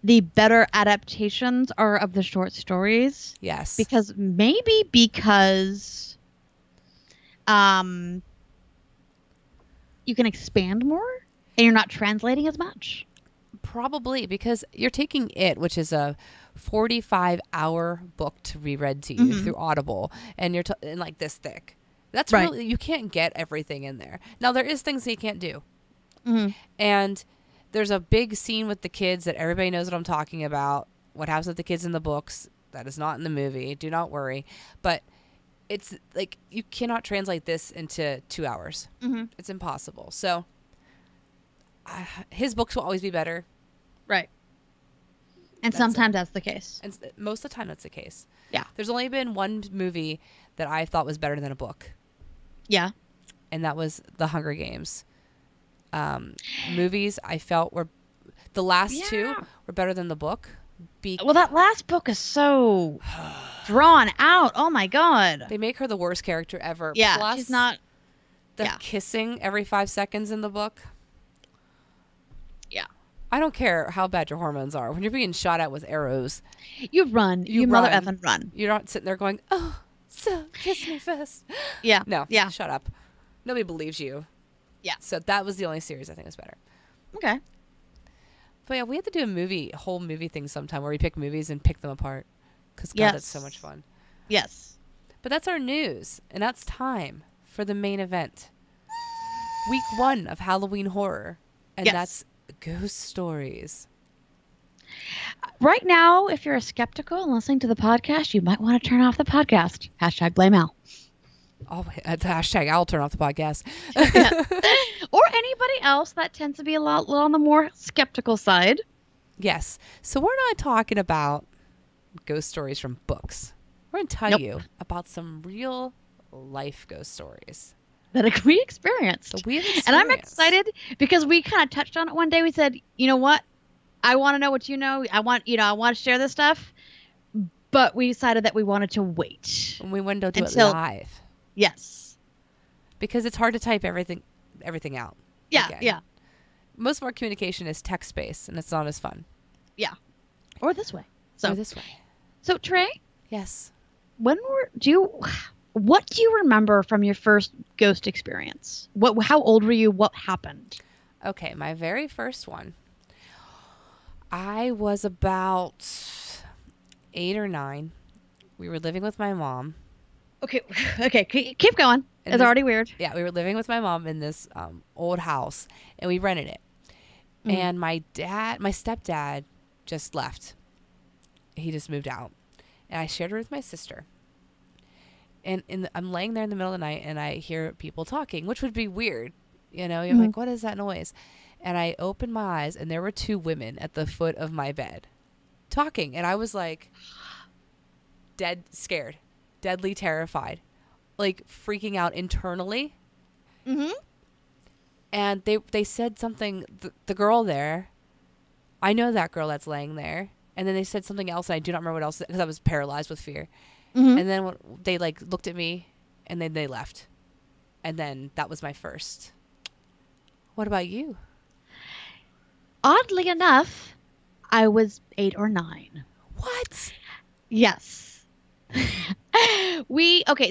Speaker 1: the better adaptations are of the short stories.
Speaker 2: Yes.
Speaker 1: Because you can expand more and you're not translating as much.
Speaker 2: Probably because you're taking it, which is a 45-hour book to be read to you through Audible, and you're and like this thick. That's
Speaker 1: Right.
Speaker 2: really, you can't get everything in there. Now there is things that you can't do,
Speaker 1: Mhm.
Speaker 2: and there's a big scene with the kids that everybody knows what I'm talking about. What happens with the kids in the books that is not in the movie. Do not worry, but it's like you cannot translate this into 2 hours.
Speaker 1: Mhm.
Speaker 2: It's impossible. So his books will always be better.
Speaker 1: Right. And
Speaker 2: That's
Speaker 1: sometimes that's the case.
Speaker 2: And most of the time, that's the case.
Speaker 1: Yeah.
Speaker 2: There's only been one movie that I thought was better than a book,
Speaker 1: Yeah.
Speaker 2: and that was The Hunger Games. Movies I felt were the last two
Speaker 1: Yeah.
Speaker 2: were better than the book.
Speaker 1: Well, that last book is so drawn out. Oh my god.
Speaker 2: They make her the worst character ever.
Speaker 1: Yeah,
Speaker 2: Plus,
Speaker 1: she's not.
Speaker 2: the
Speaker 1: yeah.
Speaker 2: kissing every 5 seconds in the book.
Speaker 1: Yeah.
Speaker 2: I don't care how bad your hormones are. When you're being shot at with arrows,
Speaker 1: You run.
Speaker 2: You
Speaker 1: You mother
Speaker 2: run.
Speaker 1: effing run.
Speaker 2: you're not sitting there going, "Oh, so kiss me first."
Speaker 1: Yeah.
Speaker 2: No,
Speaker 1: Yeah.
Speaker 2: shut up. Nobody believes you.
Speaker 1: Yeah.
Speaker 2: So that was the only series I think was better.
Speaker 1: Okay.
Speaker 2: But yeah, we have to do a whole movie thing sometime where we pick movies and pick them apart. Because God, that's so
Speaker 1: Yes.
Speaker 2: much fun.
Speaker 1: Yes.
Speaker 2: But that's our news, and that's time for the main event. Week 1 of Halloween horror, and
Speaker 1: Yes.
Speaker 2: that's ghost stories.
Speaker 1: Right now, if you're skeptical and listening to the podcast, you might want to turn off the podcast. # blame Al.
Speaker 2: Oh, hashtag I'll turn off the podcast.
Speaker 1: Or anybody else that tends to be a little on the more skeptical side.
Speaker 2: Yes. So we're not talking about ghost stories from books. We're going to tell
Speaker 1: Nope.
Speaker 2: you about some real life ghost stories
Speaker 1: That we experienced.
Speaker 2: that we have experienced.
Speaker 1: And I'm excited because we kind of touched on it one day. We said, you know what? I want to know what you know. I want to share this stuff. but we decided that we wanted to wait
Speaker 2: And we wouldn't do it
Speaker 1: until
Speaker 2: live
Speaker 1: yes,
Speaker 2: because it's hard to type everything out.
Speaker 1: yeah,
Speaker 2: again.
Speaker 1: yeah,
Speaker 2: Most of our communication is text based, and it's not as fun.
Speaker 1: yeah, or this way. So
Speaker 2: Or this way.
Speaker 1: so Trey,
Speaker 2: Yes.
Speaker 1: what do you remember from your first ghost experience? How old were you? What happened?
Speaker 2: Okay, my very first one. I was about 8 or 9. We were living with my mom.
Speaker 1: Okay, okay, keep going.
Speaker 2: And
Speaker 1: It's
Speaker 2: this-
Speaker 1: already weird.
Speaker 2: Yeah, we were living with my mom in this old house, and we rented it.
Speaker 1: Mhm.
Speaker 2: And my stepdad just left. He just moved out. And I shared her with my sister. And I'm laying there in the middle of the night, and I hear people talking, which would be weird. You know, you're
Speaker 1: Mhm.
Speaker 2: like, what is that noise? And I opened my eyes, and there were 2 women at the foot of my bed talking. And I was like, dead scared, deadly terrified, like freaking out internally.
Speaker 1: Mm-hmm.
Speaker 2: And they said something, the girl there, I know that girl that's laying there. And then they said something else, and I do not remember what else, because I was paralyzed with fear.
Speaker 1: Mm-hmm.
Speaker 2: And then they like looked at me, and then they left. And then that was my first. What about you?
Speaker 1: Oddly enough, I was 8 or 9.
Speaker 2: What?
Speaker 1: Yes.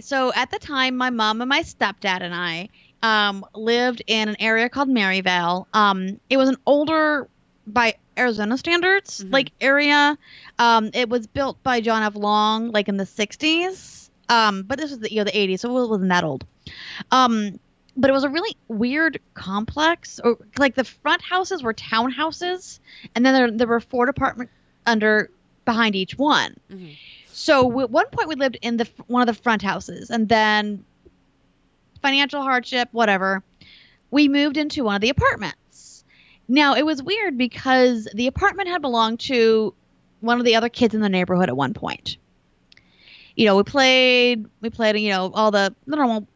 Speaker 1: So at the time, my mom and my stepdad and I lived in an area called Maryvale. It was an older, by Arizona standards,
Speaker 2: Mhm.
Speaker 1: like area. It was built by John F. Long, like in the 60s. But this was the 80s, so it wasn't that old. But it was a really weird complex. Or like the front houses were townhouses, and then there were 4 apartments behind each one.
Speaker 2: Mhm.
Speaker 1: So at one point we lived in one of the front houses, and then financial hardship, whatever, we moved into one of the apartments. Now it was weird because the apartment had belonged to one of the other kids in the neighborhood at one point. You know, we played, all the normal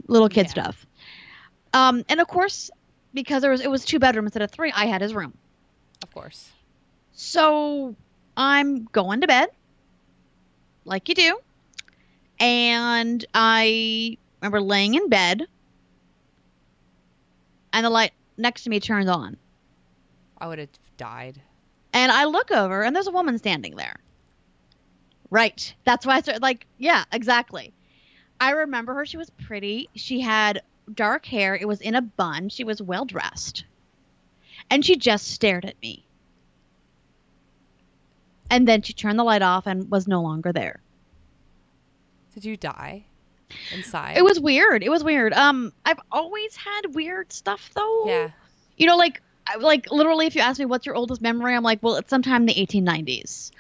Speaker 1: little kid
Speaker 2: Yeah.
Speaker 1: stuff. And of course, because it was 2 bedrooms instead of 3, I had his room.
Speaker 2: Of course.
Speaker 1: So I'm going to bed, like you do. And I remember laying in bed, and the light next to me turns on.
Speaker 2: I would have died.
Speaker 1: And I look over, and there's a woman standing there. Right. That's why I started, yeah, exactly. I remember her. She was pretty. She had dark hair. It was in a bun. She was well dressed. And she just stared at me. And then she turned the light off and was no longer there.
Speaker 2: Did you die inside?
Speaker 1: It was weird. I've always had weird stuff though.
Speaker 2: Yeah.
Speaker 1: You know, like literally, if you ask me what's your oldest memory, I'm like, well, it's sometime in the 1890s.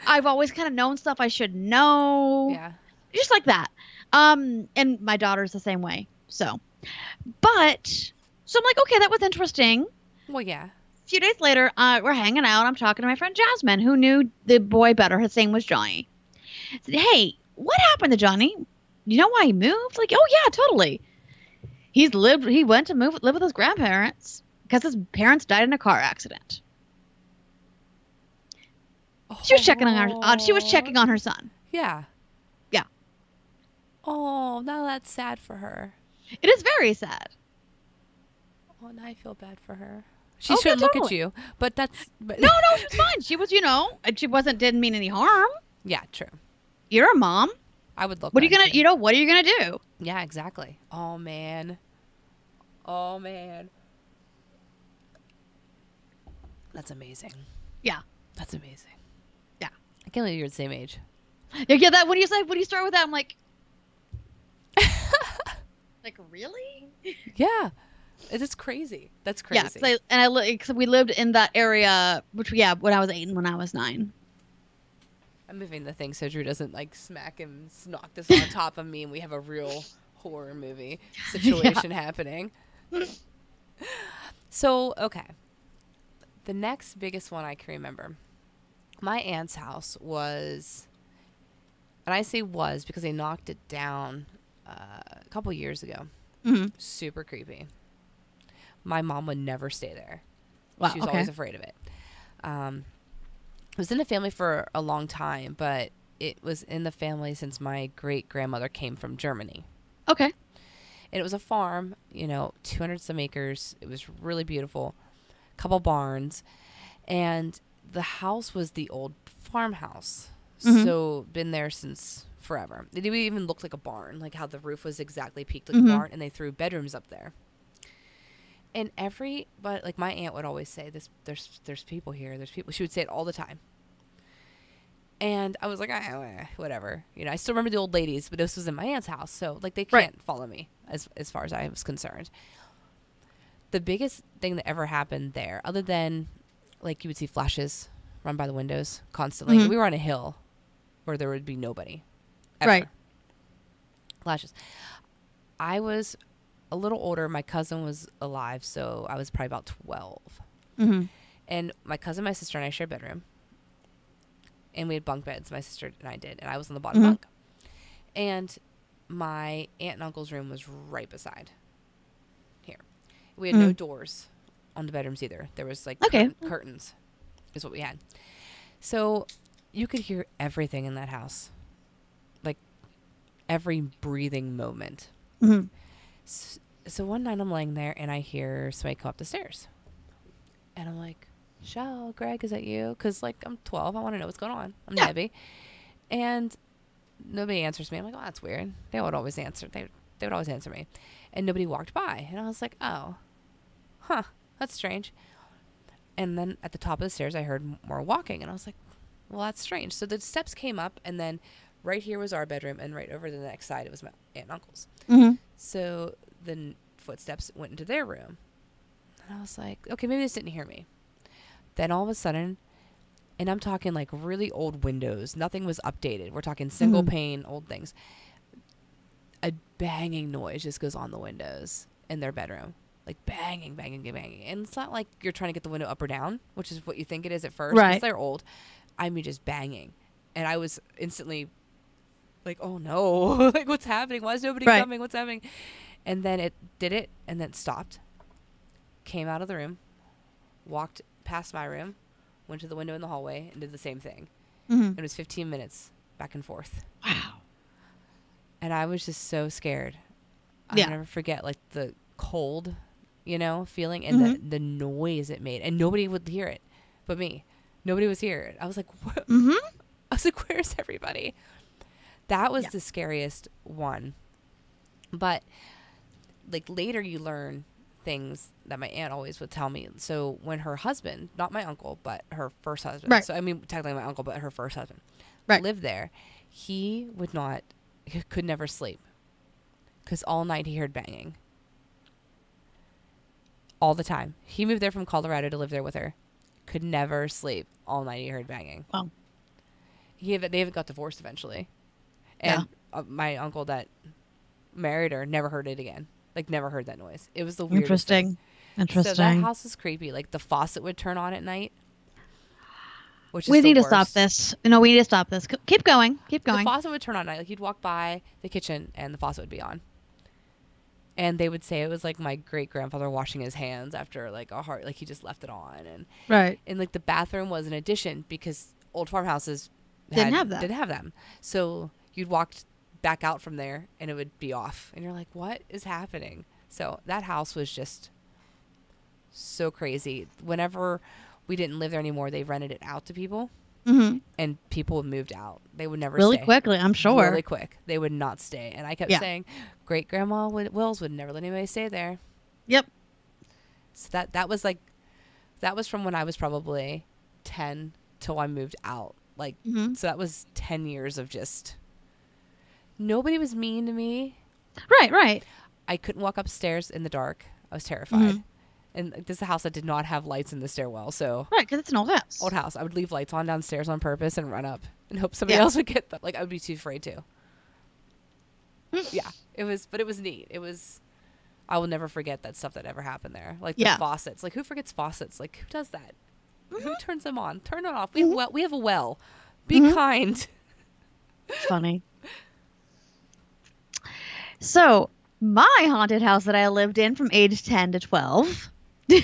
Speaker 1: I've always kind of known stuff I should know.
Speaker 2: Yeah.
Speaker 1: Just like that. And my daughter's the same way. So I'm like, okay, that was interesting.
Speaker 2: Well, yeah.
Speaker 1: A few days later, we're hanging out. I'm talking to my friend Jasmine, who knew the boy better. His name was Johnny. I said, hey, what happened to Johnny? You know why he moved? Like, oh yeah, totally. He went to live with his grandparents because his parents died in a car accident. She was checking on her son.
Speaker 2: Yeah.
Speaker 1: Yeah.
Speaker 2: Oh, now that's sad for her.
Speaker 1: It is very sad.
Speaker 2: Oh, now I feel bad for her. She
Speaker 1: Oh,
Speaker 2: shouldn't
Speaker 1: yeah,
Speaker 2: look at
Speaker 1: totally.
Speaker 2: you, but that's... But
Speaker 1: No, she was fine. She was, and she didn't mean any harm.
Speaker 2: Yeah, true.
Speaker 1: You're a mom.
Speaker 2: I would look
Speaker 1: What are you
Speaker 2: bad,
Speaker 1: gonna,
Speaker 2: too.
Speaker 1: what are you gonna do?
Speaker 2: Yeah, exactly. Oh, man. Oh, man. That's amazing.
Speaker 1: Yeah.
Speaker 2: That's amazing.
Speaker 1: Yeah.
Speaker 2: I can't believe you're the same age.
Speaker 1: Yeah, that when you start with that, I'm like, like really?
Speaker 2: Yeah. It is crazy. That's crazy.
Speaker 1: Yeah, cause we lived in that area, when I was 8 and when I was 9.
Speaker 2: I'm moving the thing so Drew doesn't smack and knock this on top of me and we have a real horror movie situation happening. So, okay. The next biggest one I can remember. My aunt's house was, and I say was because they knocked it down a couple years ago.
Speaker 1: Mm-hmm.
Speaker 2: Super creepy. My mom would never stay there.
Speaker 1: Wow,
Speaker 2: She was
Speaker 1: okay.
Speaker 2: always afraid of it. It was in the family for a long time, but it was in the family since my great-grandmother came from Germany.
Speaker 1: Okay.
Speaker 2: And it was a farm, 200 some acres. It was really beautiful. Couple barns. And the house was the old farmhouse.
Speaker 1: Mhm.
Speaker 2: So been there since forever. It even looked like a barn, like how the roof was exactly peaked like
Speaker 1: Mhm.
Speaker 2: a barn, and they threw bedrooms up there. And but like my aunt would always say, there's people here. There's people. She would say it all the time. And I was like, whatever. I still remember the old ladies, but this was in my aunt's house. So, like, they can't follow me as far as I was concerned. The biggest thing that ever happened there, other than, like, you would see flashes run by the windows constantly.
Speaker 1: Mhm.
Speaker 2: We were on a hill where there would be nobody. Ever.
Speaker 1: Right.
Speaker 2: Flashes. I was a little older. My cousin was alive, so I was probably about 12.
Speaker 1: Mhm.
Speaker 2: And my cousin, my sister, and I shared a bedroom. And we had bunk beds, my sister and I did. And I was on the bottom bunk. And my aunt and uncle's room was right beside here. We had no doors on the bedrooms either. There was like curtains is what we had. So you could hear everything in that house. Like every breathing moment.
Speaker 1: Mhm.
Speaker 2: So one night I'm laying there and I hear somebody come up the stairs. And I'm like, Shell, Greg, is that you? Because, like, I'm 12. I want to know what's going on. I'm Debbie. And nobody answers me. I'm like, oh, that's weird. They would always answer. They would always answer me. And nobody walked by. And I was like, oh, that's strange. And then at the top of the stairs, I heard more walking. And I was like, well, that's strange. So the steps came up. And then right here was our bedroom. And right over to the next side, it was my aunt and uncle's.
Speaker 1: Mhm.
Speaker 2: So the footsteps went into their room. And I was like, okay, maybe they just didn't hear me. Then all of a sudden, and I'm talking like really old windows. Nothing was updated. We're talking single pane, old things. A banging noise just goes on the windows in their bedroom. Like banging, banging, banging. And it's not like you're trying to get the window up or down, which is what you think it is at first.
Speaker 1: Right.
Speaker 2: Because they're old. I mean, just banging. And I was instantly like, oh no. Like, what's happening? Why is nobody coming? What's happening? And then it did it and then stopped. Came out of the room. Walked past my room, went to the window in the hallway, and did the same thing. It was 15 minutes back and forth.
Speaker 1: Wow.
Speaker 2: And I was just so scared. I'll never forget, like, the cold, feeling and the noise it made. And nobody would hear it but me. Nobody was here. I was like, what? I was like, where's everybody? That was the scariest one. But, like, later you learn things that my aunt always would tell me. So when her husband, not my uncle, but her first husband.
Speaker 1: Right.
Speaker 2: So I mean, technically my uncle, but her first husband lived there. He could never sleep because all night he heard banging. All the time. He moved there from Colorado to live there with her. Could never sleep. All night he heard banging.
Speaker 1: Wow.
Speaker 2: They even got divorced eventually. And my uncle that married her never heard it again. Like, never heard that noise. It was the weirdest thing.
Speaker 1: Interesting.
Speaker 2: So that house was creepy. Like, the faucet would turn on at night. Which is
Speaker 1: we
Speaker 2: the
Speaker 1: need
Speaker 2: worst.
Speaker 1: to stop this. No, we need to stop this. Keep going. Keep
Speaker 2: The
Speaker 1: going.
Speaker 2: faucet would turn on at night. Like, you'd walk by the kitchen and the faucet would be on. And they would say it was like my great-grandfather washing his hands after, like, like, he just left it on. And like, the bathroom was an addition because old farmhouses
Speaker 1: Didn't have
Speaker 2: them. So you'd walk back out from there and it would be off. And you're like, what is happening? So that house was just so crazy. Whenever we didn't live there anymore, they rented it out to people. And people moved out. They would never
Speaker 1: really
Speaker 2: stay.
Speaker 1: Quickly, I'm sure.
Speaker 2: Really quick. They would not stay. And I kept saying, great grandma Wills would never let anybody stay there.
Speaker 1: Yep.
Speaker 2: So that was from when I was probably 10 till I moved out. Like, so that was 10 years of just, nobody was mean to me.
Speaker 1: Right.
Speaker 2: I couldn't walk upstairs in the dark. I was terrified. And this is a house that did not have lights in the stairwell. So
Speaker 1: Right, because it's an old house.
Speaker 2: Old house. I would leave lights on downstairs on purpose and run up and hope somebody else would get them. Like, I would be too afraid to. It was neat. I will never forget that stuff that ever happened there. Like, the faucets. Like, who forgets faucets? Like, who does that? Who turns them on? Turn it off. We have a well. Be kind.
Speaker 1: It's funny. So, my haunted house that I lived in from age 10 to 12. Well,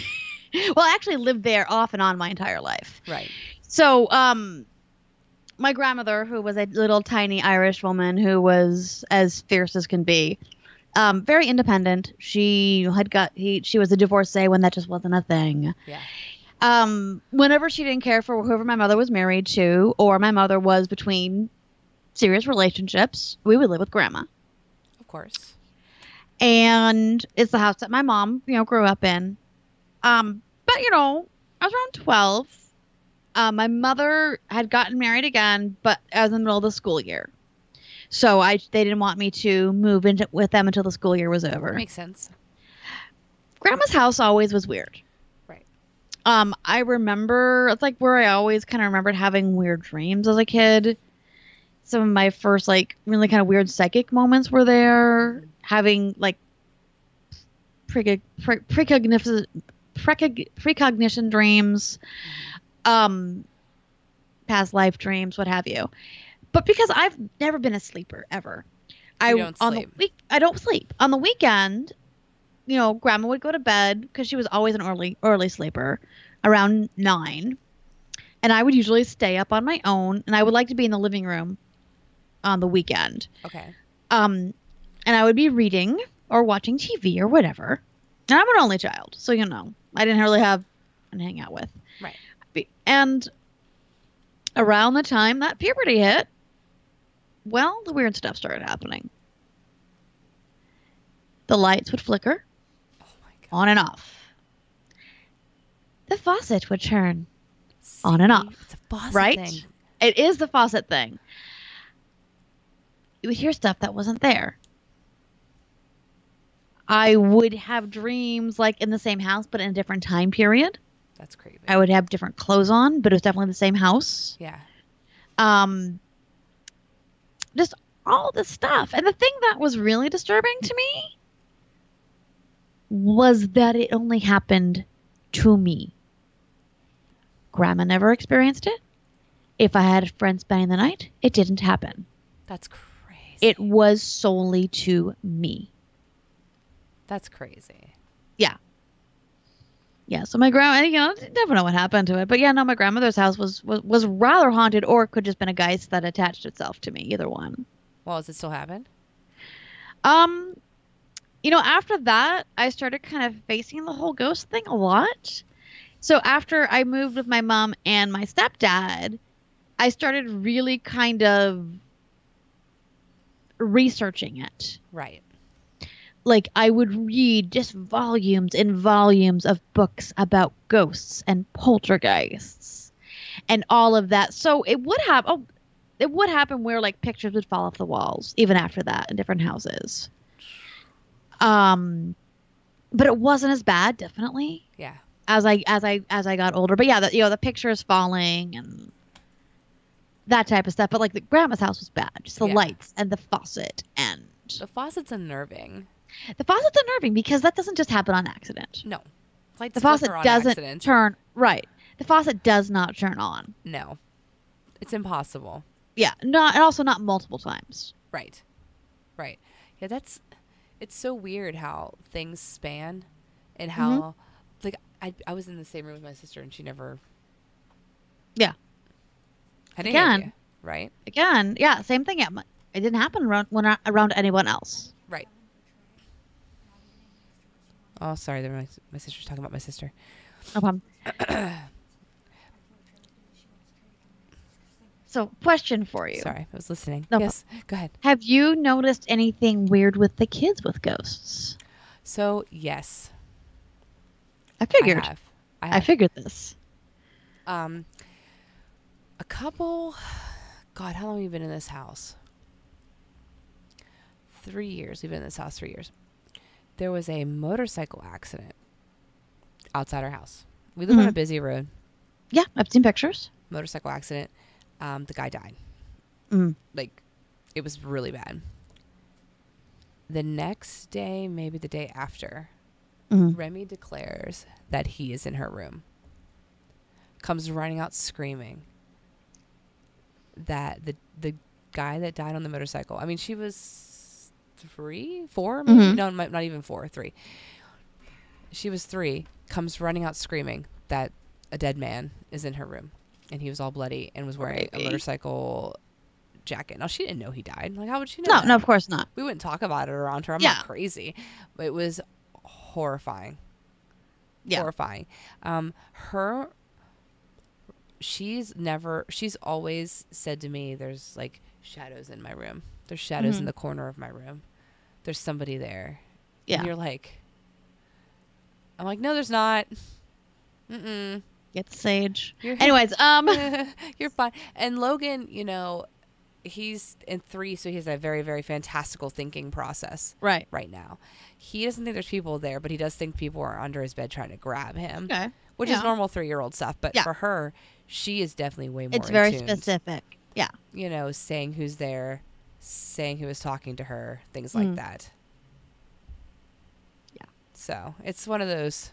Speaker 1: I actually lived there off and on my entire life.
Speaker 2: Right.
Speaker 1: So, my grandmother, who was a little tiny Irish woman who was as fierce as can be, very independent. She was a divorcee when that just wasn't a thing.
Speaker 2: Yeah.
Speaker 1: Whenever she didn't care for whoever my mother was married to, or my mother was between serious relationships, we would live with grandma.
Speaker 2: Of course.
Speaker 1: And it's the house that my mom, grew up in. But I was around 12. My mother had gotten married again, but I was in the middle of the school year. So they didn't want me to move into with them until the school year was over.
Speaker 2: Makes sense.
Speaker 1: Grandma's house always was weird.
Speaker 2: Right.
Speaker 1: I remember it's like where I always kind of remembered having weird dreams as a kid. Some of my first like really kind of weird psychic moments were there. Having like precognition dreams, past life dreams, what have you. But because I've never been a sleeper ever,
Speaker 2: You don't sleep.
Speaker 1: I don't sleep on the weekend. Grandma would go to bed because she was always an early sleeper, around 9, and I would usually stay up on my own. And I would like to be in the living room on the weekend.
Speaker 2: Okay.
Speaker 1: And I would be reading or watching TV or whatever. And I'm an only child, so I didn't really have to hang out with.
Speaker 2: Right.
Speaker 1: And around the time that puberty hit, well, the weird stuff started happening. The lights would flicker
Speaker 2: Oh my God.
Speaker 1: on and off. The faucet would turn on and off.
Speaker 2: It's a faucet
Speaker 1: Right?
Speaker 2: thing.
Speaker 1: It is the faucet thing. You would hear stuff that wasn't there. I would have dreams like in the same house, but in a different time period.
Speaker 2: That's creepy.
Speaker 1: I would have different clothes on, but it was definitely the same house.
Speaker 2: Yeah.
Speaker 1: Just all this stuff. And the thing that was really disturbing to me was that it only happened to me. Grandma never experienced it. If I had a friend spending the night, it didn't happen.
Speaker 2: That's crazy.
Speaker 1: It was solely to me.
Speaker 2: That's crazy.
Speaker 1: Yeah, so my grandma, never know what happened to it. But yeah, no, my grandmother's house was rather haunted, or it could just been a geist that attached itself to me, either one.
Speaker 2: Well, does it still happen?
Speaker 1: After that, I started kind of facing the whole ghost thing a lot. So after I moved with my mom and my stepdad, I started really kind of researching it.
Speaker 2: Right.
Speaker 1: Like I would read just volumes and volumes of books about ghosts and poltergeists and all of that. So it would happen where like pictures would fall off the walls even after that in different houses. But it wasn't as bad, definitely,
Speaker 2: Yeah.
Speaker 1: as I got older. But yeah, the pictures falling and that type of stuff. But like the grandma's house was bad, just the
Speaker 2: Yeah.
Speaker 1: lights and the faucet and
Speaker 2: The faucet's unnerving.
Speaker 1: the faucet's unnerving because that doesn't just happen on accident.
Speaker 2: No. Lights
Speaker 1: The faucet
Speaker 2: flicker on
Speaker 1: doesn't
Speaker 2: accident.
Speaker 1: turn right. The faucet does not turn on.
Speaker 2: No. It's impossible.
Speaker 1: Yeah, not and also not multiple times.
Speaker 2: Right. Right. Yeah, it's so weird how things span and how like I was in the same room with my sister and she never
Speaker 1: Yeah.
Speaker 2: had any idea,
Speaker 1: Again.
Speaker 2: right?
Speaker 1: Again, yeah, same thing. Yeah, it didn't happen around anyone else.
Speaker 2: Right. Oh, sorry, my sister's talking about my sister.
Speaker 1: No problem. So, question for you.
Speaker 2: Sorry, I was listening.
Speaker 1: No
Speaker 2: Yes, go ahead.
Speaker 1: Have you noticed anything weird with the kids with ghosts?
Speaker 2: So, yes,
Speaker 1: I figured.
Speaker 2: I have.
Speaker 1: I figured this.
Speaker 2: A couple, God, how long have you been in this house? 3 years. We've been in this house 3 years. There was a motorcycle accident outside our house. We live on a busy road.
Speaker 1: Yeah, I've seen pictures.
Speaker 2: Motorcycle accident. The guy died.
Speaker 1: Mm.
Speaker 2: Like, it was really bad. The next day, maybe the day after, Remy declares that he is in her room. Comes running out screaming that the guy that died on the motorcycle, I mean, she was 3, 4, maybe? No, not even 4, 3. She was 3, comes running out screaming that a dead man is in her room. and he was all bloody and was wearing a motorcycle jacket. Now, she didn't know he died. Like, how would she know that?
Speaker 1: No, of course not.
Speaker 2: We wouldn't talk about it around her. I'm
Speaker 1: Yeah.
Speaker 2: not crazy. But it was horrifying.
Speaker 1: Yeah.
Speaker 2: Horrifying. She's always said to me, there's like shadows in my room. There's shadows in the corner of my room. There's somebody there.
Speaker 1: Yeah.
Speaker 2: And you're like, I'm like, no, there's not. Mm-mm.
Speaker 1: Get the sage. Anyways,
Speaker 2: You're fine. And Logan, he's in 3, so he has a very, very fantastical thinking process
Speaker 1: right
Speaker 2: now. He doesn't think there's people there, but he does think people are under his bed trying to grab him.
Speaker 1: Okay.
Speaker 2: Which is normal 3-year-old stuff. But
Speaker 1: Yeah.
Speaker 2: for her, she is definitely way more
Speaker 1: It's very
Speaker 2: tuned.
Speaker 1: specific. Yeah.
Speaker 2: Saying who's there, saying who is talking to her, things like that.
Speaker 1: Yeah.
Speaker 2: So it's one of those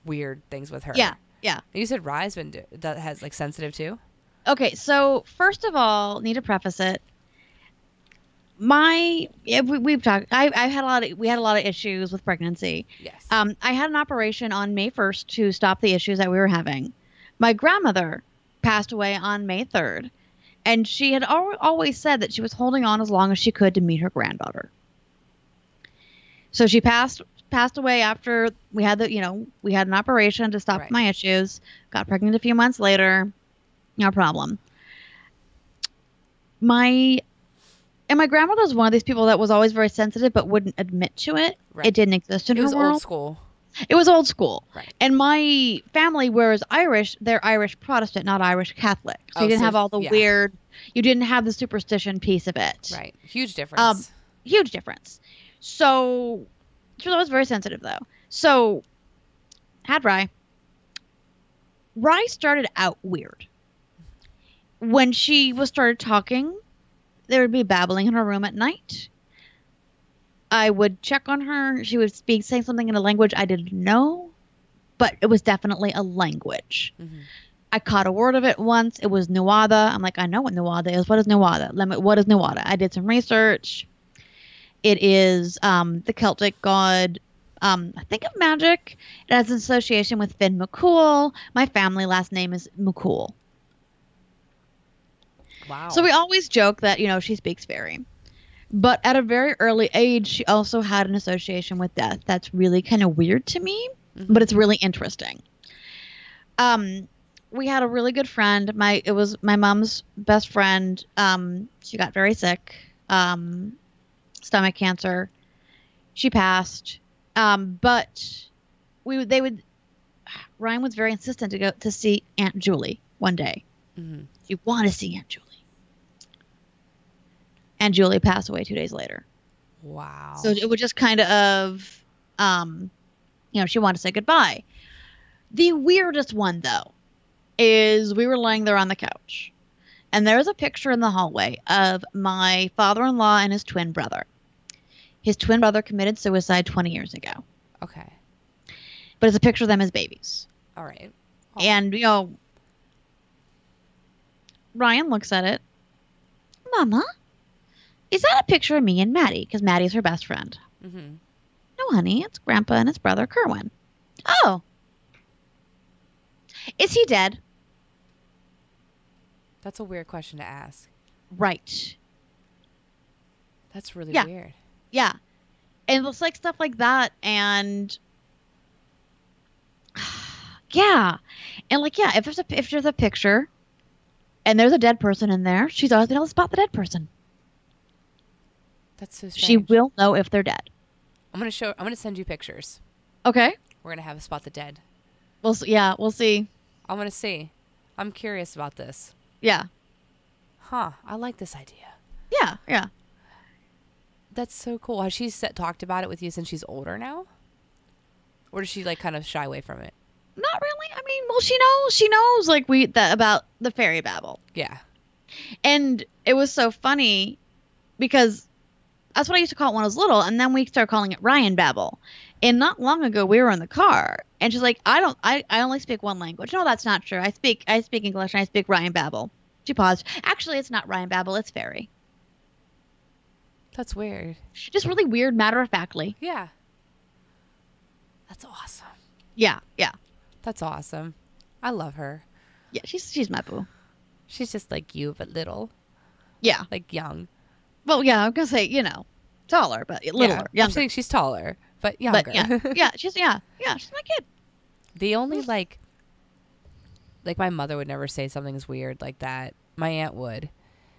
Speaker 2: weird things with her.
Speaker 1: Yeah. Yeah.
Speaker 2: You said Rye's that has like sensitive too?
Speaker 1: Okay, so first of all, need to preface it. We've talked. We had a lot of issues with pregnancy.
Speaker 2: Yes.
Speaker 1: I had an operation on May 1st to stop the issues that we were having. My grandmother passed away on May 3rd, and she had always said that she was holding on as long as she could to meet her granddaughter. So she passed away after we had we had an operation to stop my issues. Got pregnant a few months later. No problem. My grandmother was one of these people that was always very sensitive but wouldn't admit to it.
Speaker 2: Right.
Speaker 1: It didn't exist in her world.
Speaker 2: It was old school.
Speaker 1: It was old school.
Speaker 2: Right.
Speaker 1: And my family, whereas Irish, they're Irish Protestant, not Irish Catholic. So you didn't have all the weird, you didn't have the superstition piece of it.
Speaker 2: Right. Huge difference.
Speaker 1: Huge difference. So I was very sensitive though. So had Rye. Rye started out weird. When she started talking, there would be babbling in her room at night. I would check on her. She would saying something in a language I didn't know, but it was definitely a language.
Speaker 2: Mm-hmm.
Speaker 1: I caught a word of it once. It was Nuada. I'm like, I know what Nuada is. What is Nuada? What is Nuada? I did some research. It is the Celtic god, I think of magic. It has an association with Finn McCool. My family last name is McCool.
Speaker 2: Wow.
Speaker 1: So we always joke that, she speaks fairy. But at a very early age, she also had an association with death. That's really kind of weird to me, but it's really interesting. We had a really good friend. It was my mom's best friend. She got very sick, stomach cancer. She passed. But Ryan was very insistent to go to see Aunt Julie one day.
Speaker 2: Mm-hmm.
Speaker 1: You want to see Aunt Julie. And Julie passed away 2 days later.
Speaker 2: Wow.
Speaker 1: So it was just kind of, she wanted to say goodbye. The weirdest one, though, is we were laying there on the couch. And there's a picture in the hallway of my father-in-law and his twin brother. His twin brother committed suicide 20 years ago.
Speaker 2: Okay.
Speaker 1: But it's a picture of them as babies.
Speaker 2: All right.
Speaker 1: Oh. And, Ryan looks at it. Mama, is that a picture of me and Maddie? Because Maddie's her best friend.
Speaker 2: Mm-hmm.
Speaker 1: No, honey, it's Grandpa and his brother Kerwin. Oh. Is he dead?
Speaker 2: That's a weird question to ask.
Speaker 1: Right.
Speaker 2: That's really weird.
Speaker 1: Yeah. And it looks like stuff like that. And yeah. And if there's a picture and there's a dead person in there, she's always been able to spot the dead person.
Speaker 2: That's so strange.
Speaker 1: She will know if they're dead.
Speaker 2: I'm going to send you pictures.
Speaker 1: Okay.
Speaker 2: We're going to have a spot the dead.
Speaker 1: We'll see.
Speaker 2: I'm going to see. I'm curious about this.
Speaker 1: Yeah.
Speaker 2: Huh. I like this idea.
Speaker 1: Yeah. Yeah.
Speaker 2: That's so cool. Has she talked about it with you since she's older now? Or does she kind of shy away from it?
Speaker 1: Not really. I mean, well, she knows about the fairy babble.
Speaker 2: Yeah.
Speaker 1: And it was so funny because that's what I used to call it when I was little, and then we started calling it Ryan babble. And not long ago, we were in the car, and she's like, I only speak one language. No, that's not true. I speak English, and I speak Ryan babble. She paused. Actually, it's not Ryan babble. It's fairy.
Speaker 2: That's weird.
Speaker 1: Just really weird, matter-of-factly.
Speaker 2: Yeah. That's awesome.
Speaker 1: Yeah, yeah.
Speaker 2: That's awesome. I love her.
Speaker 1: Yeah, she's my boo.
Speaker 2: She's just like you, but little,
Speaker 1: Yeah.
Speaker 2: like young.
Speaker 1: Well, yeah, I'm gonna say taller, but littler,
Speaker 2: Yeah, I'm
Speaker 1: younger.
Speaker 2: saying she's taller, but
Speaker 1: But
Speaker 2: younger.
Speaker 1: she's my kid.
Speaker 2: The only like my mother would never say something's weird like that. My aunt would.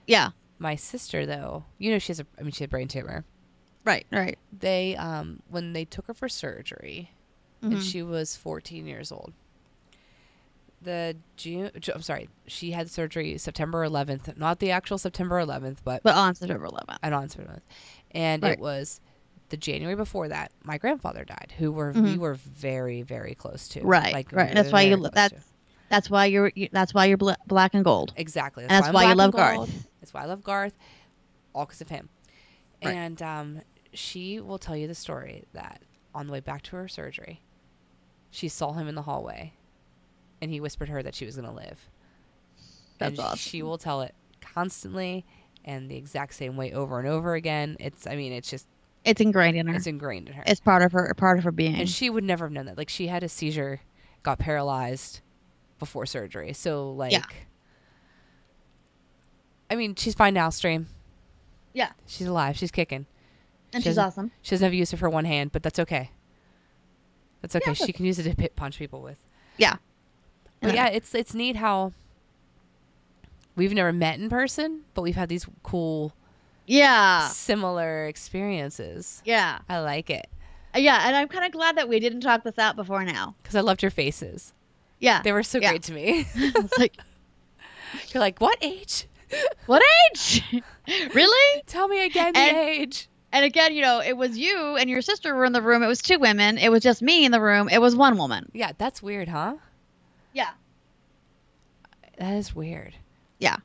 Speaker 1: Yeah.
Speaker 2: My sister, though, she has she had a brain tumor.
Speaker 1: Right.
Speaker 2: They, when they took her for surgery, and she was 14 years old. She had surgery September 11th, not the actual September 11th, but
Speaker 1: on September 11th.
Speaker 2: On September 11th. And
Speaker 1: Right.
Speaker 2: it was the January before that, my grandfather died, who we were very, very close to.
Speaker 1: Right.
Speaker 2: Like,
Speaker 1: Right. That's why
Speaker 2: very close to.
Speaker 1: that's why you're black and gold.
Speaker 2: Exactly.
Speaker 1: And that's why you love Garth.
Speaker 2: That's why I love Garth. All because of him.
Speaker 1: Right.
Speaker 2: And she will tell you the story that on the way back to her surgery, she saw him in the hallway, and he whispered her that she was going to live.
Speaker 1: That's
Speaker 2: and
Speaker 1: awesome.
Speaker 2: She will tell it constantly and the exact same way over and over again. It's
Speaker 1: ingrained in her.
Speaker 2: It's ingrained in her.
Speaker 1: It's part of her being.
Speaker 2: And she would never have known that. Like, she had a seizure, got paralyzed before surgery. So, like,
Speaker 1: yeah.
Speaker 2: She's fine now, Stream.
Speaker 1: Yeah.
Speaker 2: She's alive. She's kicking.
Speaker 1: And she's awesome.
Speaker 2: She doesn't have use of her one hand, but that's okay. That's okay.
Speaker 1: Yeah,
Speaker 2: she can use it to punch people with.
Speaker 1: Yeah.
Speaker 2: But yeah, it's neat how we've never met in person, but we've had these cool, similar experiences.
Speaker 1: Yeah.
Speaker 2: I like it.
Speaker 1: Yeah, and I'm kind of glad that we didn't talk this out before now.
Speaker 2: Because I loved your faces.
Speaker 1: Yeah.
Speaker 2: They were so great to me.
Speaker 1: It's like,
Speaker 2: you're like, what age?
Speaker 1: What age? Really?
Speaker 2: Tell me again the age.
Speaker 1: And again, it was you and your sister were in the room. It was 2 women. It was just me in the room. It was 1 woman.
Speaker 2: Yeah, that's weird, huh?
Speaker 1: Yeah.
Speaker 2: That is weird.
Speaker 1: Yeah.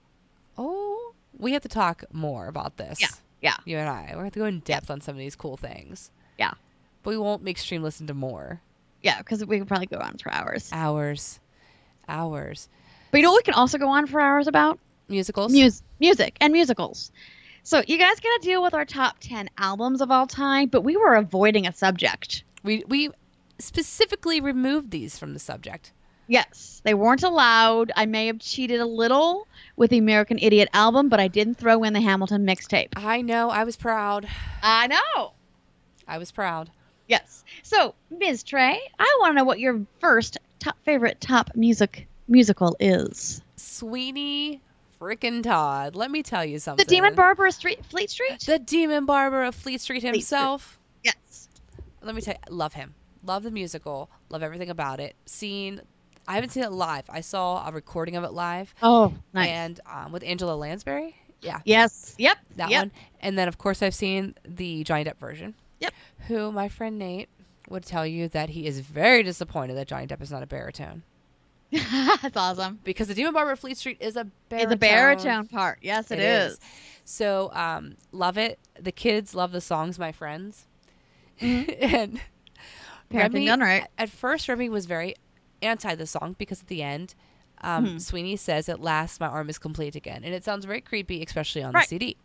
Speaker 2: Oh, we have to talk more about this.
Speaker 1: Yeah.
Speaker 2: You and I. We have to go in depth on some of these cool things.
Speaker 1: Yeah.
Speaker 2: But we won't make Stream listen to more. Yeah,
Speaker 1: because we could probably go on for hours.
Speaker 2: Hours.
Speaker 1: But you know what we can also go on for hours about?
Speaker 2: Musicals?
Speaker 1: Music and musicals. So you guys got to deal with our top 10 albums of all time, but we were avoiding a subject.
Speaker 2: We specifically removed these from the subject.
Speaker 1: Yes, they weren't allowed. I may have cheated a little with the American Idiot album, but I didn't throw in the Hamilton mixtape.
Speaker 2: I know. I was proud.
Speaker 1: I know.
Speaker 2: I was proud.
Speaker 1: Yes. So, Ms. Trey, I want to know what your first favorite musical is.
Speaker 2: Sweeney frickin' Todd. Let me tell you something.
Speaker 1: The Demon Barber of Fleet Street?
Speaker 2: The Demon Barber of Fleet Street himself.
Speaker 1: Yes.
Speaker 2: Let me tell you, love him. Love the musical. Love everything about it. I haven't seen it live. I saw a recording of it live.
Speaker 1: Oh, nice.
Speaker 2: And with Angela Lansbury. Yeah.
Speaker 1: Yes. Yep.
Speaker 2: That one. And then, of course, I've seen the Johnny Depp version.
Speaker 1: Yep.
Speaker 2: Who my friend Nate would tell you that he is very disappointed that Johnny Depp is not a baritone.
Speaker 1: That's awesome.
Speaker 2: Because the Demon Barber of Fleet Street is a baritone.
Speaker 1: It's a baritone part. Yes, it is.
Speaker 2: So, love it. The kids love the songs, my friends.
Speaker 1: Mm-hmm.
Speaker 2: And
Speaker 1: Remy, done right.
Speaker 2: At first, Remy was very anti the song because at the end, Sweeney says, "At last, my arm is complete again," and it sounds very creepy, especially on the CD.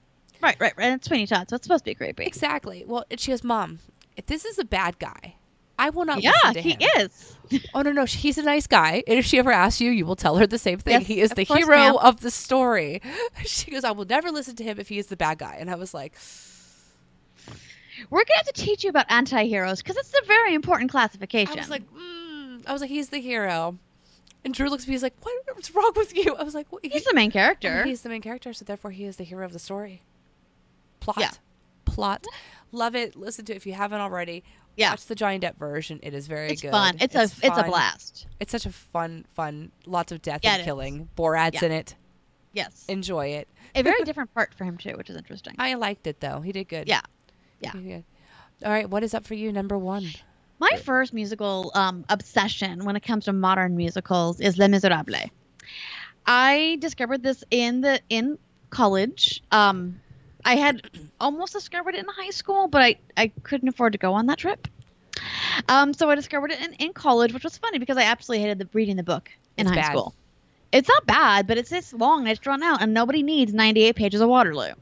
Speaker 1: Right. And it's Sweeney Todd, so it's supposed to be creepy.
Speaker 2: Exactly. Well, and she goes, "Mom, if this is a bad guy, I will not listen to him."
Speaker 1: Yeah, he is.
Speaker 2: Oh, no, he's a nice guy. And if she ever asks you, you will tell her the same thing.
Speaker 1: Yes,
Speaker 2: he is the
Speaker 1: course,
Speaker 2: hero
Speaker 1: ma'am.
Speaker 2: of the story. She goes, "I will never listen to him if he is the bad guy." And I was like,
Speaker 1: we're going to have to teach you about anti-heroes because it's a very important classification.
Speaker 2: I was like, he's the hero. And Drew looks at me, he's like, what's wrong with you? I was like, well,
Speaker 1: he's the main character.
Speaker 2: He's the main character, so therefore he is the hero of the story. Plot.
Speaker 1: Yeah.
Speaker 2: Plot. Love it. Listen to it if you haven't already.
Speaker 1: Yeah.
Speaker 2: Watch the Johnny Depp version. It is very
Speaker 1: it's
Speaker 2: good.
Speaker 1: Fun. It's a blast.
Speaker 2: It's such a fun, lots of death and killing. Borat's in it.
Speaker 1: Yes.
Speaker 2: Enjoy it.
Speaker 1: A very different part for him, too, which is interesting.
Speaker 2: I liked it, though. He did good.
Speaker 1: Yeah.
Speaker 2: He did good. All right. What is up for you, number 1?
Speaker 1: My first musical obsession when it comes to modern musicals is Les Miserables. I discovered this in college. I had almost discovered it in high school, but I couldn't afford to go on that trip. So I discovered it in college, which was funny because I absolutely hated reading the book in high school. It's not bad, but it's this long and it's drawn out, and nobody needs 98 pages of Waterloo.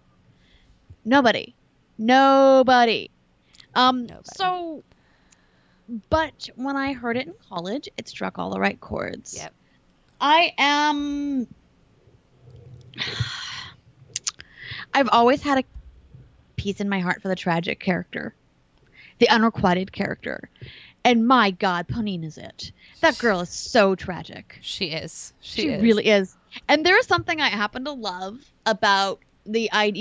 Speaker 1: Nobody. So, but when I heard it in college, it struck all the right chords.
Speaker 2: Yep.
Speaker 1: I am. I've always had a piece in my heart for the tragic character, the unrequited character. And my God, Ponina's it. That girl is so tragic.
Speaker 2: She is.
Speaker 1: She really is. And there is something I happen to love about Javert and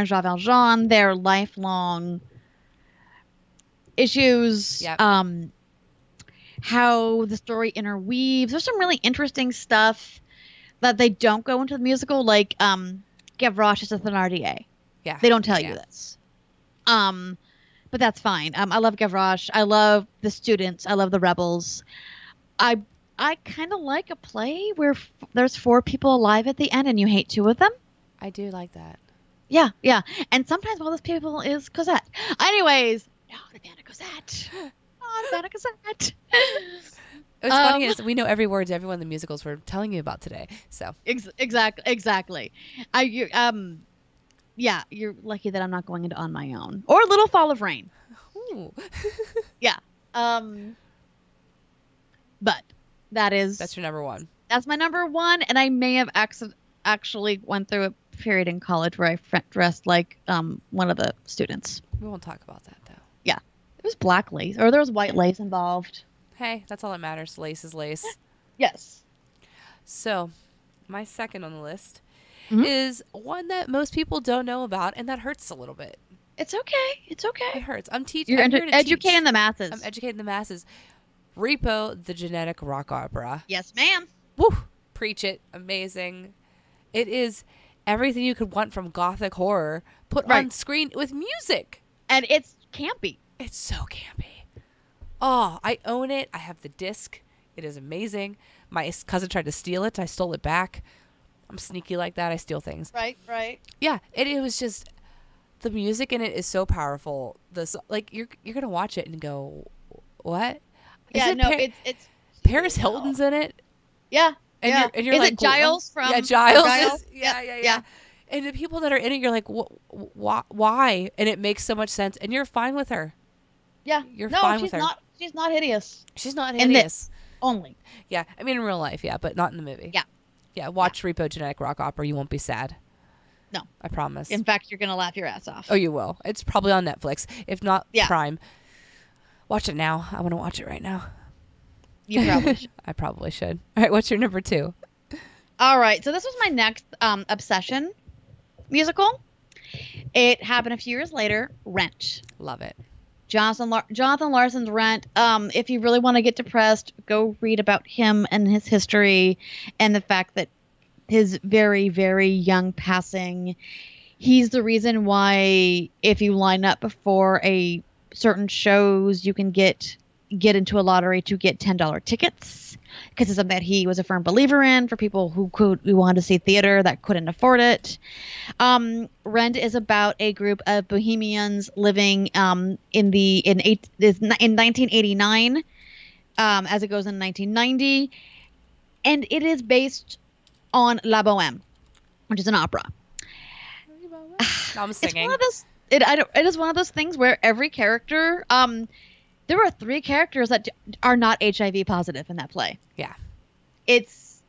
Speaker 1: Jean Valjean, their lifelong issues.
Speaker 2: Yep.
Speaker 1: How the story interweaves. There's some really interesting stuff that they don't go into the musical, like Gavroche is a Thénardier.
Speaker 2: Yeah.
Speaker 1: They don't tell you this. But that's fine. I love Gavroche. I love the students. I love the rebels. I kind of like a play where there's 4 people alive at the end and you hate 2 of them.
Speaker 2: I do like that.
Speaker 1: Yeah, yeah. And sometimes one of those people is Cosette. Anyways, not Anna Cosette. Not Anna Cosette.
Speaker 2: What's funny is we know every word to every one of the musicals we're telling you about today. So
Speaker 1: exactly. Yeah, you're lucky that I'm not going into On My Own or Little Fall of Rain.
Speaker 2: Ooh.
Speaker 1: Yeah. But that's
Speaker 2: your number 1.
Speaker 1: That's my number 1, and I may have actually went through a period in college where I dressed like one of the students.
Speaker 2: We won't talk about that though.
Speaker 1: Yeah, it was black lace, or there was white lace involved.
Speaker 2: Hey, that's all that matters. Lace is lace.
Speaker 1: Yes.
Speaker 2: So, my second on the list is one that most people don't know about, and that hurts a little bit.
Speaker 1: It's okay. It
Speaker 2: hurts. I'm teaching.
Speaker 1: You're educating the masses.
Speaker 2: I'm educating the masses. Repo, the genetic rock opera.
Speaker 1: Yes, ma'am.
Speaker 2: Woo! Preach it. Amazing. It is everything you could want from gothic horror put on screen with music.
Speaker 1: And it's campy.
Speaker 2: It's so campy. Oh, I own it. I have the disc. It is amazing. My cousin tried to steal it. I stole it back. I'm sneaky like that. I steal things.
Speaker 1: Right.
Speaker 2: Yeah, it was just the music in it is so powerful. You're gonna watch it and go, what?
Speaker 1: It's
Speaker 2: Paris Hilton's in it.
Speaker 1: Yeah.
Speaker 2: And you're
Speaker 1: is
Speaker 2: like,
Speaker 1: it Giles from?
Speaker 2: Yeah, Giles.
Speaker 1: Giles?
Speaker 2: Yeah. And the people that are in it, you're like, why? And it makes so much sense. And you're fine with her.
Speaker 1: Yeah.
Speaker 2: You're fine with her.
Speaker 1: She's not hideous.
Speaker 2: She's not hideous.
Speaker 1: Only.
Speaker 2: Yeah. I mean, in real life, yeah, but not in the movie.
Speaker 1: Yeah.
Speaker 2: Yeah. Watch Repo Genetic Rock Opera. You won't be sad.
Speaker 1: No.
Speaker 2: I promise.
Speaker 1: In fact, you're going to laugh your ass off.
Speaker 2: Oh, you will. It's probably on Netflix. If not Prime. Watch it now. I want to watch it right now.
Speaker 1: You probably should.
Speaker 2: I probably should. All right. What's your number 2?
Speaker 1: All right. So this was my next obsession musical. It happened a few years later. Rent.
Speaker 2: Love it.
Speaker 1: Jonathan Larson's Rent. If you really want to get depressed, go read about him and his history and the fact that his very, very young passing. He's the reason why if you line up before a certain shows, you can get into a lottery to get $10 tickets, because it's something that he was a firm believer in for people who wanted to see theater that couldn't afford it. Rent is about a group of bohemians living in 1989, as it goes in 1990, and it is based on La Bohème, which is an opera.
Speaker 2: I'm singing.
Speaker 1: It is one of those things where every character. There are 3 characters that are not HIV positive in that play.
Speaker 2: Yeah.
Speaker 1: It's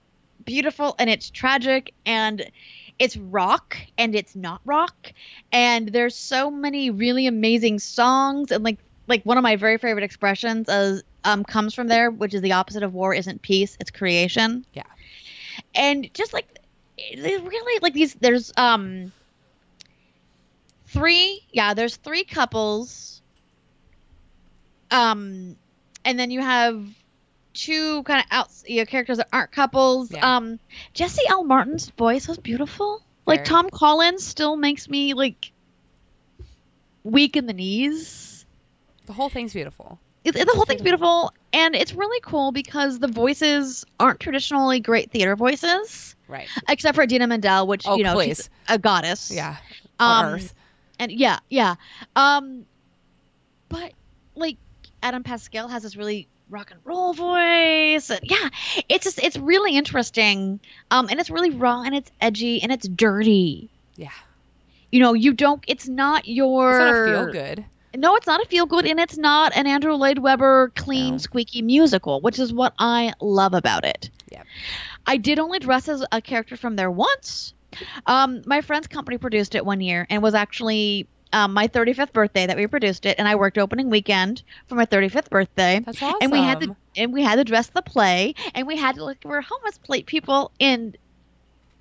Speaker 1: beautiful and it's tragic and it's rock and it's not rock. And there's so many really amazing songs. And like one of my very favorite expressions comes from there, which is the opposite of war isn't peace, it's creation.
Speaker 2: Yeah.
Speaker 1: And just like, really like these, there's 3 couples. And then you have 2 kind of characters that aren't couples.
Speaker 2: Yeah.
Speaker 1: Jesse L. Martin's voice was beautiful. Like Tom Collins still makes me like weak in the knees.
Speaker 2: The whole thing's beautiful.
Speaker 1: The whole thing's beautiful, and it's really cool because the voices aren't traditionally great theater voices,
Speaker 2: right?
Speaker 1: Except for Idina Menzel, which she's a goddess.
Speaker 2: Yeah, on Earth.
Speaker 1: And yeah. But like Adam Pascal has this really rock and roll voice, and it's really interesting, and it's really raw and it's edgy and it's dirty.
Speaker 2: Yeah,
Speaker 1: it's not
Speaker 2: a feel good.
Speaker 1: No, it's not a feel good, and it's not an Andrew Lloyd Webber clean,
Speaker 2: No.
Speaker 1: squeaky musical, which is what I love about it.
Speaker 2: Yeah.
Speaker 1: I did only dress as a character from there once. My friend's company produced it one year and was actually my 35th birthday that we produced it, and I worked opening weekend for my 35th birthday.
Speaker 2: That's awesome.
Speaker 1: And we had to dress the play, and we had to look we're homeless plate people in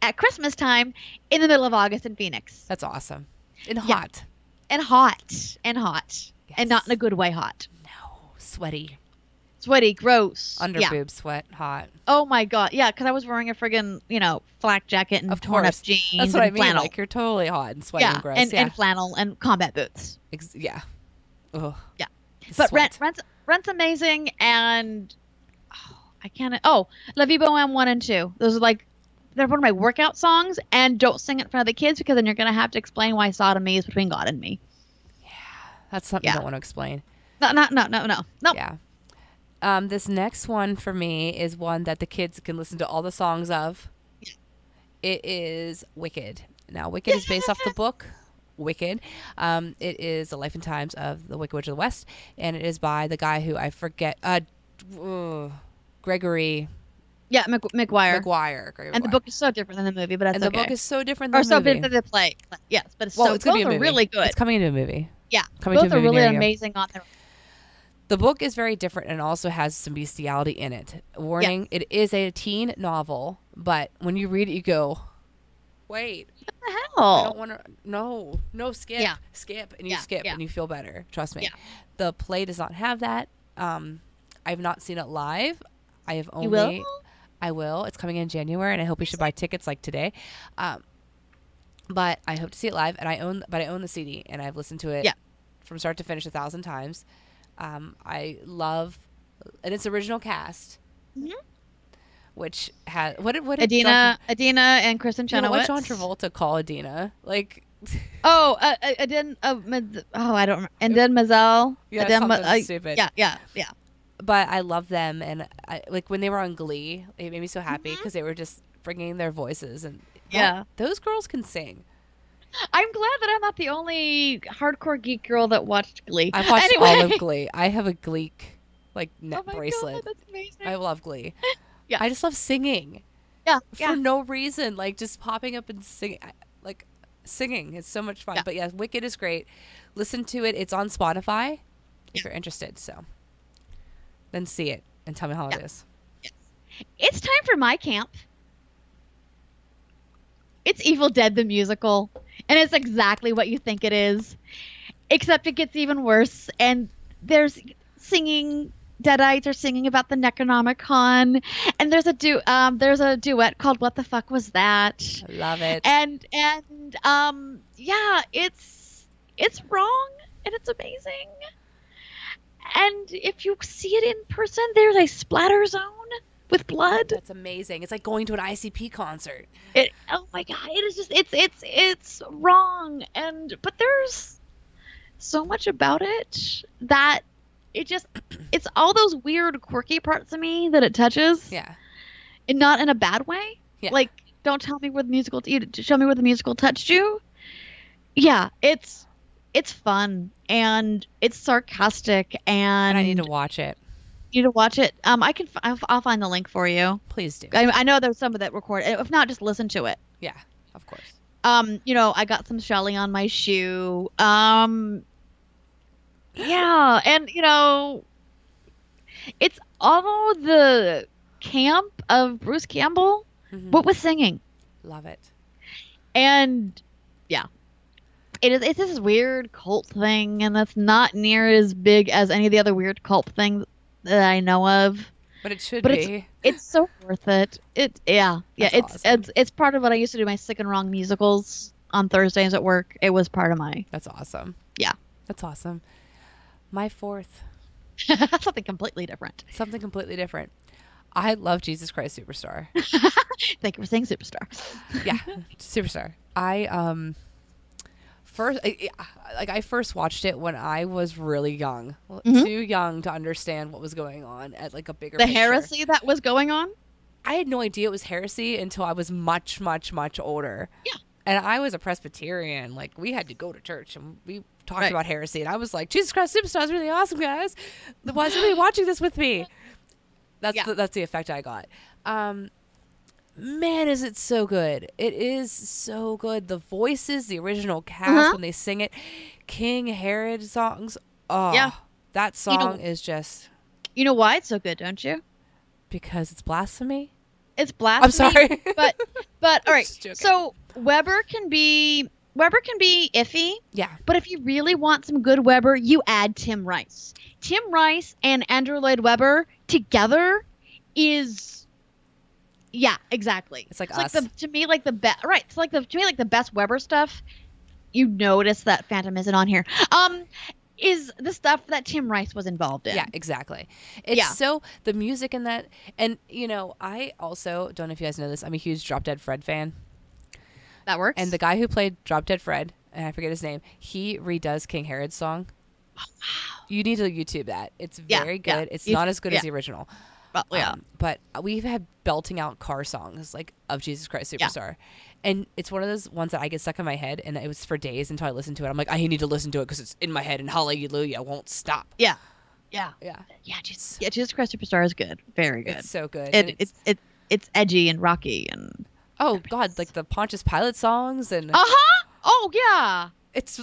Speaker 1: at Christmas time in the middle of August in Phoenix.
Speaker 2: That's awesome. And
Speaker 1: Yeah.
Speaker 2: hot.
Speaker 1: And hot. And hot. And not in a good way hot.
Speaker 2: No. Sweaty.
Speaker 1: Sweaty, gross.
Speaker 2: Under
Speaker 1: Yeah.
Speaker 2: boob sweat. Hot.
Speaker 1: Oh my god. Yeah, because I was wearing a friggin', flak jacket and
Speaker 2: Of
Speaker 1: torn up
Speaker 2: course.
Speaker 1: jeans
Speaker 2: That's what I
Speaker 1: and
Speaker 2: mean.
Speaker 1: flannel.
Speaker 2: Like, you're totally hot and sweaty
Speaker 1: Yeah,
Speaker 2: and gross.
Speaker 1: and flannel and combat boots.
Speaker 2: Yeah. Ugh.
Speaker 1: Yeah. But
Speaker 2: Sweat.
Speaker 1: Rent's amazing, and I can't. Oh, La Vie Boheme 1 and 2. Those are they're one of my workout songs, and don't sing it in front of the kids because then you're gonna have to explain why sodomy is between God and me.
Speaker 2: That's something
Speaker 1: Yeah.
Speaker 2: I don't want to explain.
Speaker 1: No.
Speaker 2: Yeah. This next one for me is one that the kids can listen to all the songs of. It is Wicked. Now, Wicked is based off the book Wicked. It is the life and times of the Wicked Witch of the West, and it is by the guy who I forget, Gregory
Speaker 1: Yeah, McGuire.
Speaker 2: Gregory
Speaker 1: And the
Speaker 2: Maguire.
Speaker 1: book is so different than the movie, but that's
Speaker 2: And the
Speaker 1: okay.
Speaker 2: book is so different
Speaker 1: or
Speaker 2: than
Speaker 1: so
Speaker 2: the movie.
Speaker 1: different than the play. Yes, but it's
Speaker 2: Well,
Speaker 1: so
Speaker 2: it's gonna be
Speaker 1: both
Speaker 2: a
Speaker 1: are
Speaker 2: movie.
Speaker 1: really good.
Speaker 2: It's coming into a movie.
Speaker 1: Yeah,
Speaker 2: coming to
Speaker 1: both
Speaker 2: a
Speaker 1: are
Speaker 2: movie
Speaker 1: really
Speaker 2: near you.
Speaker 1: amazing on their.
Speaker 2: The book is very different and also has some bestiality in it. Warning, it is a teen novel, but when you read it, you go, wait,
Speaker 1: What the
Speaker 2: I
Speaker 1: hell?
Speaker 2: don't want to, no, skip,
Speaker 1: Yeah.
Speaker 2: skip, and you
Speaker 1: Yeah,
Speaker 2: skip,
Speaker 1: yeah.
Speaker 2: and you feel better. Trust me.
Speaker 1: Yeah.
Speaker 2: The play does not have that. I've not seen it live. I have only.
Speaker 1: You will?
Speaker 2: I will. It's coming in January, and I hope we should buy tickets like today. But I hope to see it live, and I own the CD, and I've listened to it
Speaker 1: Yeah.
Speaker 2: from start to finish 1,000 times. I love, and it's original cast,
Speaker 1: Mhm.
Speaker 2: which has what did
Speaker 1: Adina and Kristen
Speaker 2: John,
Speaker 1: Chenoweth.
Speaker 2: what John Travolta call Adina? Like,
Speaker 1: Oh, Adin. I don't remember. And then Mazel.
Speaker 2: yeah,
Speaker 1: Adin,
Speaker 2: something stupid.
Speaker 1: Yeah.
Speaker 2: But I love them, and like when they were on Glee, it made me so happy
Speaker 1: Mhm.
Speaker 2: because they were just bringing their voices, and
Speaker 1: Yeah.
Speaker 2: those girls can sing.
Speaker 1: I'm glad that I'm not the only hardcore geek girl that watched Glee.
Speaker 2: I've watched
Speaker 1: Anyway.
Speaker 2: all of Glee. I have a Glee neck
Speaker 1: Oh my
Speaker 2: bracelet.
Speaker 1: God, that's amazing.
Speaker 2: I love Glee.
Speaker 1: Yeah.
Speaker 2: I just love singing
Speaker 1: yeah.
Speaker 2: for no reason, like just popping up and singing. Like singing is so much fun.
Speaker 1: Yeah.
Speaker 2: But yeah, Wicked is great. Listen to it. It's on Spotify if
Speaker 1: Yeah.
Speaker 2: you're interested. So then see it and tell me how it is.
Speaker 1: It's time for my camp. It's Evil Dead the musical, and it's exactly what you think it is, except it gets even worse. And there's singing. Deadites are singing about the Necronomicon, and there's a duet called "What the Fuck Was That?"
Speaker 2: I love it.
Speaker 1: And yeah, it's wrong and it's amazing. And if you see it in person, there's a splatter zone with blood.
Speaker 2: That's amazing. It's like going to an ICP concert.
Speaker 1: Oh my god, it is just it's wrong, but there's so much about it that it's all those weird quirky parts of me that it touches.
Speaker 2: Yeah.
Speaker 1: And not in a bad way.
Speaker 2: Yeah.
Speaker 1: Like, don't tell me where the musical show me where the musical touched you. Yeah, it's fun and it's sarcastic and
Speaker 2: I need to watch it.
Speaker 1: you need to watch it. I'll find the link for you.
Speaker 2: Please do.
Speaker 1: I know there's some of that record. If not, just listen to it.
Speaker 2: Yeah, of course.
Speaker 1: I got some Shelly on my shoe. Yeah, and it's all the camp of Bruce Campbell,
Speaker 2: Mhm.
Speaker 1: but with singing.
Speaker 2: Love it.
Speaker 1: And yeah, it's this weird cult thing, and that's not near as big as any of the other weird cult things that I know of.
Speaker 2: But it should
Speaker 1: But
Speaker 2: be.
Speaker 1: it's so worth it.
Speaker 2: That's awesome.
Speaker 1: It's part of what I used to do my sick and wrong musicals on Thursdays at work. It was part of my
Speaker 2: That's awesome.
Speaker 1: Yeah.
Speaker 2: That's awesome. My fourth,
Speaker 1: something completely different.
Speaker 2: something completely different. I love Jesus Christ Superstar.
Speaker 1: Thank you for saying superstar.
Speaker 2: Yeah, Superstar. I first watched it when I was really young,
Speaker 1: Mhm.
Speaker 2: too young to understand what was going on at like a bigger
Speaker 1: The
Speaker 2: picture.
Speaker 1: heresy that was going on.
Speaker 2: I had no idea it was heresy until I was much, much, much older.
Speaker 1: Yeah.
Speaker 2: And I was a Presbyterian. Like, we had to go to church, and we talked about heresy, and I was like, Jesus Christ Superstar is really awesome, guys. Why is everybody watching this with me? That's the effect I got. Man, is it so good. It is so good. The voices, the original cast when they sing it, King Herod songs. Oh, yeah. That song is just...
Speaker 1: You know why it's so good, don't you?
Speaker 2: Because it's blasphemy?
Speaker 1: It's blasphemy.
Speaker 2: I'm sorry.
Speaker 1: but all right. So Weber can be iffy.
Speaker 2: Yeah.
Speaker 1: But if you really want some good Weber, you add Tim Rice. Tim Rice and Andrew Lloyd Webber together is... Yeah, exactly.
Speaker 2: It's like
Speaker 1: us.
Speaker 2: To
Speaker 1: me, the best. Right. It's the best Weber stuff. You notice that Phantom isn't on here. Is the stuff that Tim Rice was involved in.
Speaker 2: Yeah, exactly. It's so the music in that, and I also don't know if you guys know this. I'm a huge Drop Dead Fred fan.
Speaker 1: That works.
Speaker 2: And the guy who played Drop Dead Fred, and I forget his name, he redoes King Herod's song. Oh, wow. You need to YouTube that. It's very good. Yeah. It's not as good as the original. But we've had belting out car songs of Jesus Christ Superstar. Yeah. And it's one of those ones that I get stuck in my head, and it was for days until I listened to it. I'm like, I need to listen to it because it's in my head, and hallelujah won't stop.
Speaker 1: Yeah. Jesus Christ Superstar is good, very good.
Speaker 2: It's so good.
Speaker 1: It's edgy and rocky and.
Speaker 2: Oh God, the Pontius Pilate songs and.
Speaker 1: Oh yeah.
Speaker 2: It's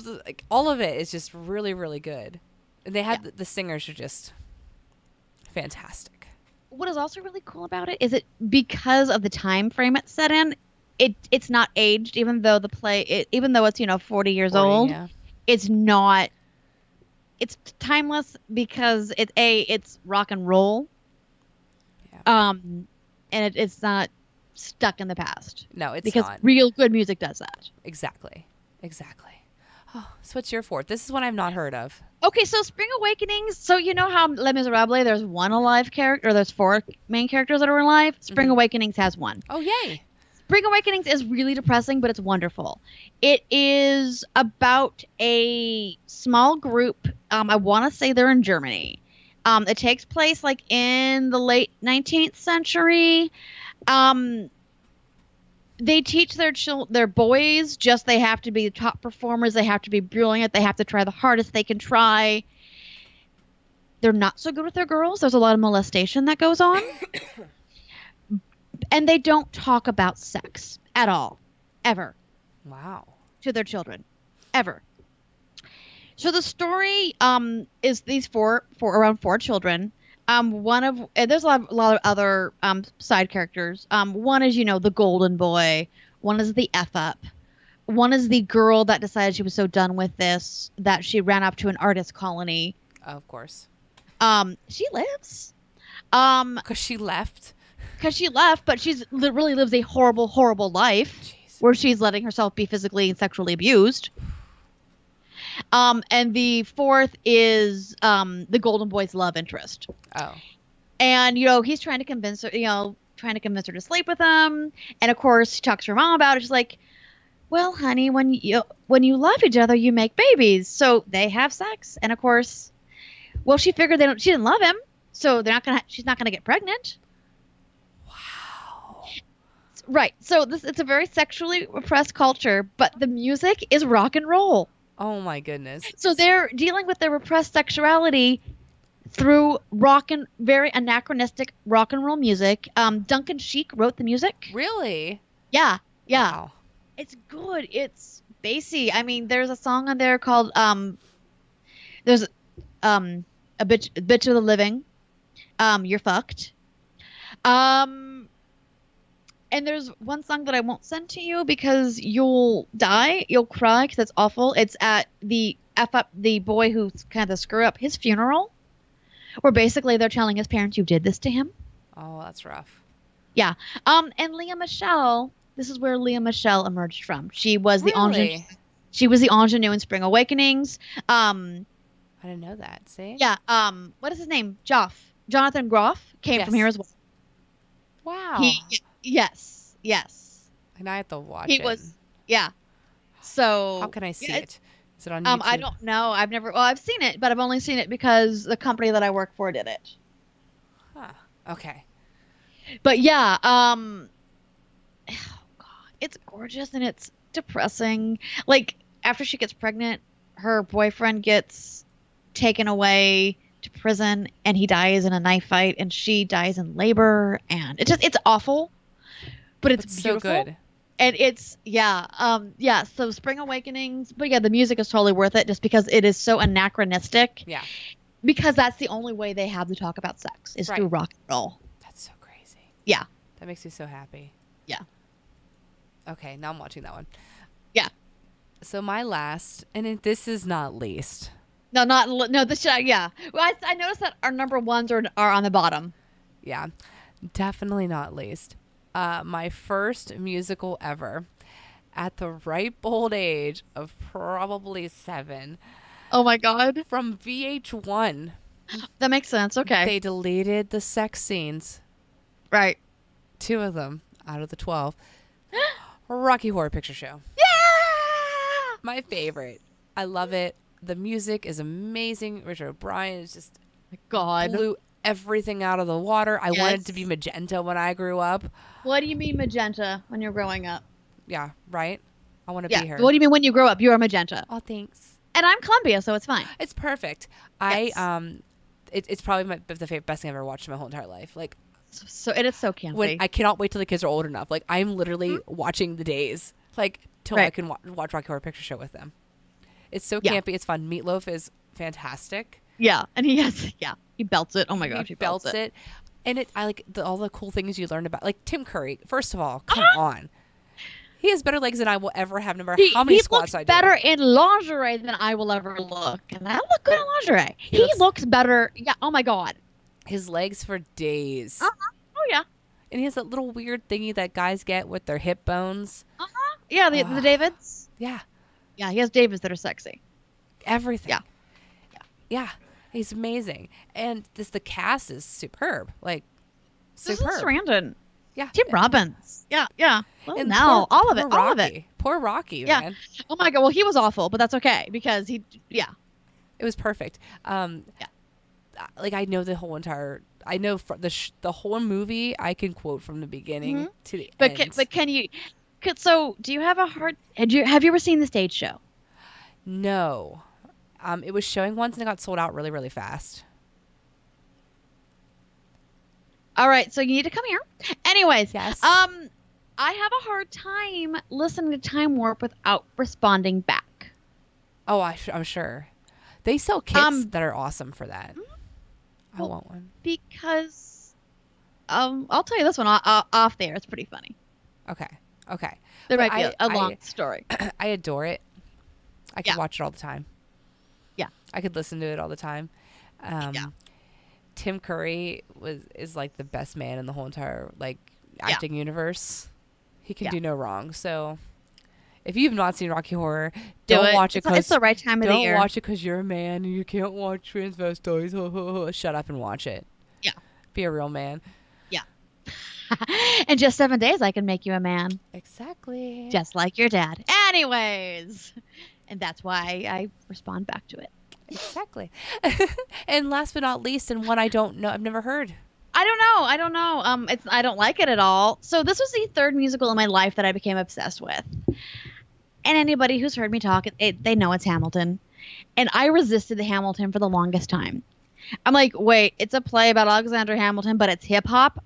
Speaker 2: all of it is just really, really good, and they had the singers are just fantastic.
Speaker 1: What is also really cool about it is because of the time frame it's set in. It's not aged, even though even though it's 40 years old. Yeah. It's not. It's timeless because it's rock and roll. Yeah. And it's not stuck in the past.
Speaker 2: No, it's
Speaker 1: because
Speaker 2: not.
Speaker 1: Real good music does that.
Speaker 2: Exactly. Oh, so what's your fourth? This is one I've not heard of.
Speaker 1: Okay, so Spring Awakenings. So you know how Les Miserables, there's one alive character, or there's 4 main characters that are alive. Spring Awakenings has one.
Speaker 2: Oh, yay!
Speaker 1: Spring Awakenings is really depressing, but it's wonderful. It is about a small group. I want to say they're in Germany. It takes place in the late 19th century. They teach their boys they have to be the top performers. They have to be brilliant. They have to try the hardest they can try. They're not so good with their girls. There's a lot of molestation that goes on. And they don't talk about sex at all. Ever.
Speaker 2: Wow.
Speaker 1: To their children. Ever. So the story is these around 4 children. There's a lot of other side characters. One is, the golden boy. One is the F-up. One is the girl that decided she was so done with this that she ran up to an artist colony.
Speaker 2: Oh, of course.
Speaker 1: She lives.
Speaker 2: Because she left.
Speaker 1: But she's really lives a horrible, horrible life where she's letting herself be physically and sexually abused. And the 4th is the golden boy's love interest.
Speaker 2: Oh.
Speaker 1: And he's trying to convince her, to sleep with him. And of course, she talks to her mom about it. She's like, "Well, honey, when you love each other, you make babies." So they have sex, and of course, she figured she didn't love him, so she's not gonna get pregnant.
Speaker 2: Wow.
Speaker 1: Right. So it's a very sexually repressed culture, but the music is rock and roll.
Speaker 2: Oh my goodness.
Speaker 1: So they're dealing with their repressed sexuality through very anachronistic rock and roll music. Duncan Sheik wrote the music.
Speaker 2: Really?
Speaker 1: Yeah.
Speaker 2: Wow.
Speaker 1: It's good. It's bassy. I mean, there's a song on there called there's a bitch of the living. You're fucked. And there's one song that I won't send to you because you'll die. You'll cry because it's awful. It's at the boy who's kind of the screw up, his funeral, where basically they're telling his parents, "You did this to him."
Speaker 2: Oh, that's rough.
Speaker 1: Yeah. And Leah Michelle, this is where Leah Michelle emerged from. She was the ingenue. She was the ingenue in Spring Awakenings.
Speaker 2: I didn't know that. See?
Speaker 1: Yeah. What is his name? Jonathan Groff came from here as well.
Speaker 2: Wow.
Speaker 1: Yes.
Speaker 2: And I have to watch
Speaker 1: it.
Speaker 2: He
Speaker 1: was, yeah. So
Speaker 2: how can I see it? Is it on YouTube?
Speaker 1: I don't know. I've seen it, but I've only seen it because the company that I work for did it.
Speaker 2: Huh. Okay.
Speaker 1: But yeah, oh God, it's gorgeous and it's depressing. After she gets pregnant, her boyfriend gets taken away to prison and he dies in a knife fight and she dies in labor and it's awful, but it's
Speaker 2: It's so
Speaker 1: beautiful.
Speaker 2: good.
Speaker 1: And it's so Spring Awakenings, but yeah, the music is totally worth it just because it is so anachronistic.
Speaker 2: Yeah.
Speaker 1: Because that's the only way they have to talk about sex is through
Speaker 2: Right.
Speaker 1: rock and roll.
Speaker 2: That's so crazy.
Speaker 1: Yeah.
Speaker 2: That makes me so happy.
Speaker 1: Yeah.
Speaker 2: Okay, now I'm watching that one.
Speaker 1: Yeah.
Speaker 2: So my last, and this is not least.
Speaker 1: No, this yeah. Well, I noticed that our number ones are on the bottom.
Speaker 2: Yeah, definitely not least. My first musical ever at the ripe old age of probably 7
Speaker 1: Oh my god.
Speaker 2: from VH1.
Speaker 1: That makes sense. Okay.
Speaker 2: They deleted the sex scenes,
Speaker 1: Right.
Speaker 2: 2 of them out of the 12. Rocky Horror Picture Show.
Speaker 1: Yeah!
Speaker 2: My favorite. I love it. The music is amazing. Richard O'Brien is just
Speaker 1: My god.
Speaker 2: blew everything out of the water. I wanted to be
Speaker 1: Yes.
Speaker 2: magenta when I grew up.
Speaker 1: What do you mean magenta when you're growing up?
Speaker 2: Yeah, right? I want to
Speaker 1: Yeah.
Speaker 2: be her.
Speaker 1: What do you mean when you grow up? You're a magenta.
Speaker 2: Oh, thanks.
Speaker 1: And I'm Columbia, so it's fine.
Speaker 2: It's perfect.
Speaker 1: Yes.
Speaker 2: It's probably best thing I've ever watched in my whole entire life. Like,
Speaker 1: So it is so campy.
Speaker 2: when I cannot wait till the kids are old enough. Like, I'm literally watching the days, like, till I
Speaker 1: Right.
Speaker 2: can watch Rocky Horror Picture Show with them. It's so
Speaker 1: Yeah.
Speaker 2: campy. It's fun. Meatloaf is fantastic.
Speaker 1: Yeah, and he belts it. Oh my gosh,
Speaker 2: He belts it. And I like all the cool things you learn about. Like, Tim Curry, first of all, come on. He has better legs than I will ever have, no matter how many
Speaker 1: He
Speaker 2: squats
Speaker 1: looks
Speaker 2: I do.
Speaker 1: better in lingerie than I will ever look, and I look good in lingerie. He looks better. Yeah. Oh my god.
Speaker 2: His legs for days.
Speaker 1: Oh yeah.
Speaker 2: And he has that little weird thingy that guys get with their hip bones.
Speaker 1: Yeah. The Davids.
Speaker 2: Yeah.
Speaker 1: Yeah, he has Davids that are sexy.
Speaker 2: Everything.
Speaker 1: Yeah.
Speaker 2: Yeah. He's amazing. And the cast is superb. Like,
Speaker 1: Susan
Speaker 2: superb.
Speaker 1: Sarandon.
Speaker 2: Yeah.
Speaker 1: Tim Robbins. Yeah. Well,
Speaker 2: And
Speaker 1: now all of it.
Speaker 2: poor
Speaker 1: All of it.
Speaker 2: Rocky. Poor Rocky,
Speaker 1: Yeah.
Speaker 2: man.
Speaker 1: Oh my god. Well, he was awful, but that's okay because he. Yeah.
Speaker 2: It was perfect. Like, I know the whole entire. I know the whole movie. I can quote from the beginning to the end.
Speaker 1: But can you? So do you have a hard? Have you ever seen the stage show?
Speaker 2: No. It was showing once and it got sold out really, really fast.
Speaker 1: All right, so you need to come here. Anyways,
Speaker 2: Yes.
Speaker 1: I have a hard time listening to Time Warp without responding back.
Speaker 2: Oh, I'm sure. They sell kits that are awesome for that. I
Speaker 1: well,
Speaker 2: want one.
Speaker 1: Because, I'll tell you this one off there. It's pretty funny.
Speaker 2: Okay.
Speaker 1: There
Speaker 2: But
Speaker 1: might be a long story.
Speaker 2: I adore it. I could
Speaker 1: Yeah.
Speaker 2: watch it all the time.
Speaker 1: Yeah.
Speaker 2: I could listen to it all the time.
Speaker 1: Yeah.
Speaker 2: Tim Curry is like the best man in the whole entire acting universe. He can do no wrong. So if you've not seen Rocky Horror, don't watch it.
Speaker 1: It's the right time of the year.
Speaker 2: Don't watch it because you're a man and you can't watch transvestites. Shut up and watch it.
Speaker 1: Yeah.
Speaker 2: Be a real man.
Speaker 1: Yeah. In just 7 days, I can make you a man.
Speaker 2: Exactly.
Speaker 1: Just like your dad. Anyways. And that's why I respond back to it.
Speaker 2: Exactly. And last but not least, and one I don't know, I've never heard.
Speaker 1: I don't know. I don't like it at all. So this was the third musical in my life that I became obsessed with. And anybody who's heard me talk, they know it's Hamilton. And I resisted the Hamilton for the longest time. I'm like, wait, it's a play about Alexander Hamilton, but it's hip hop?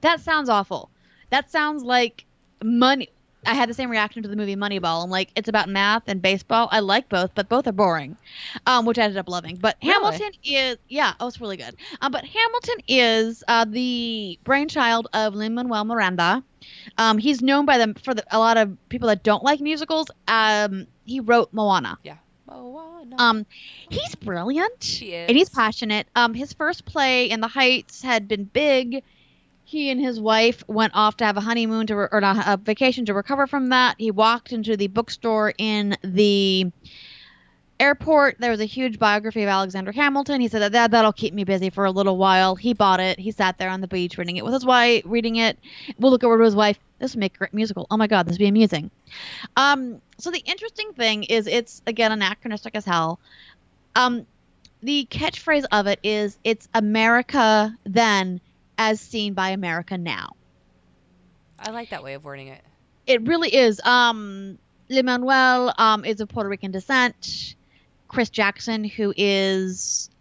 Speaker 1: That sounds awful. That sounds like money. I had the same reaction to the movie Moneyball. I'm like, it's about math and baseball. I like both, but both are boring, which I ended up loving. But
Speaker 2: Really?
Speaker 1: Hamilton is, it's really good. But Hamilton is the brainchild of Lin-Manuel Miranda. He's known by them for a lot of people that don't like musicals. He wrote Moana.
Speaker 2: Yeah. Moana.
Speaker 1: He's brilliant.
Speaker 2: He is.
Speaker 1: And he's passionate. His first play in the Heights had been big. He and his wife went off to have a honeymoon a vacation to recover from that. He walked into the bookstore in the airport. There was a huge biography of Alexander Hamilton. He said that'll keep me busy for a little while. He bought it. He sat there on the beach reading it with his wife, reading it. We'll look over to his wife. This would make a great musical. Oh my God, this would be amusing. So the interesting thing is it's, again, anachronistic as hell. The catchphrase of it is, it's America then as seen by America now.
Speaker 2: I like that way of wording it.
Speaker 1: It really is. Manuel is of Puerto Rican descent. Chris Jackson, who is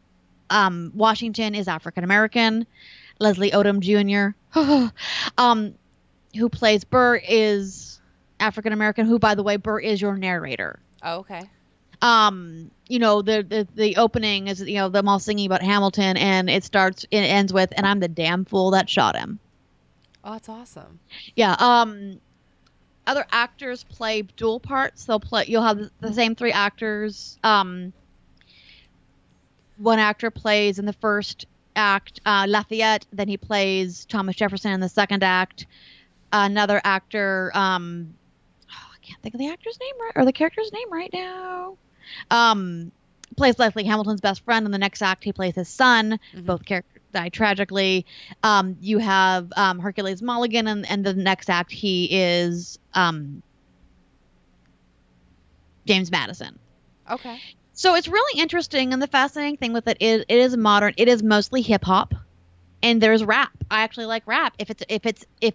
Speaker 1: Washington, is African American. Leslie Odom Jr., who plays Burr, is African American. Who, by the way, Burr is your narrator.
Speaker 2: Oh, okay.
Speaker 1: The opening is them all singing about Hamilton, and it ends with, "And I'm the damn fool that shot him."
Speaker 2: Oh, that's awesome.
Speaker 1: Yeah. Other actors play dual parts. You'll have the same three actors. One actor plays in the first act Lafayette, then he plays Thomas Jefferson in the second act. Another actor, I can't think of the actor's name right or the character's name right now. Plays Leslie Hamilton's best friend. In the next act, he plays his son.
Speaker 2: Mm-hmm.
Speaker 1: Both characters die tragically. You have Hercules Mulligan, and the next act he is James Madison.
Speaker 2: Okay.
Speaker 1: So it's really interesting, and the fascinating thing with it is modern. It is mostly hip hop, and there's rap. I actually like rap if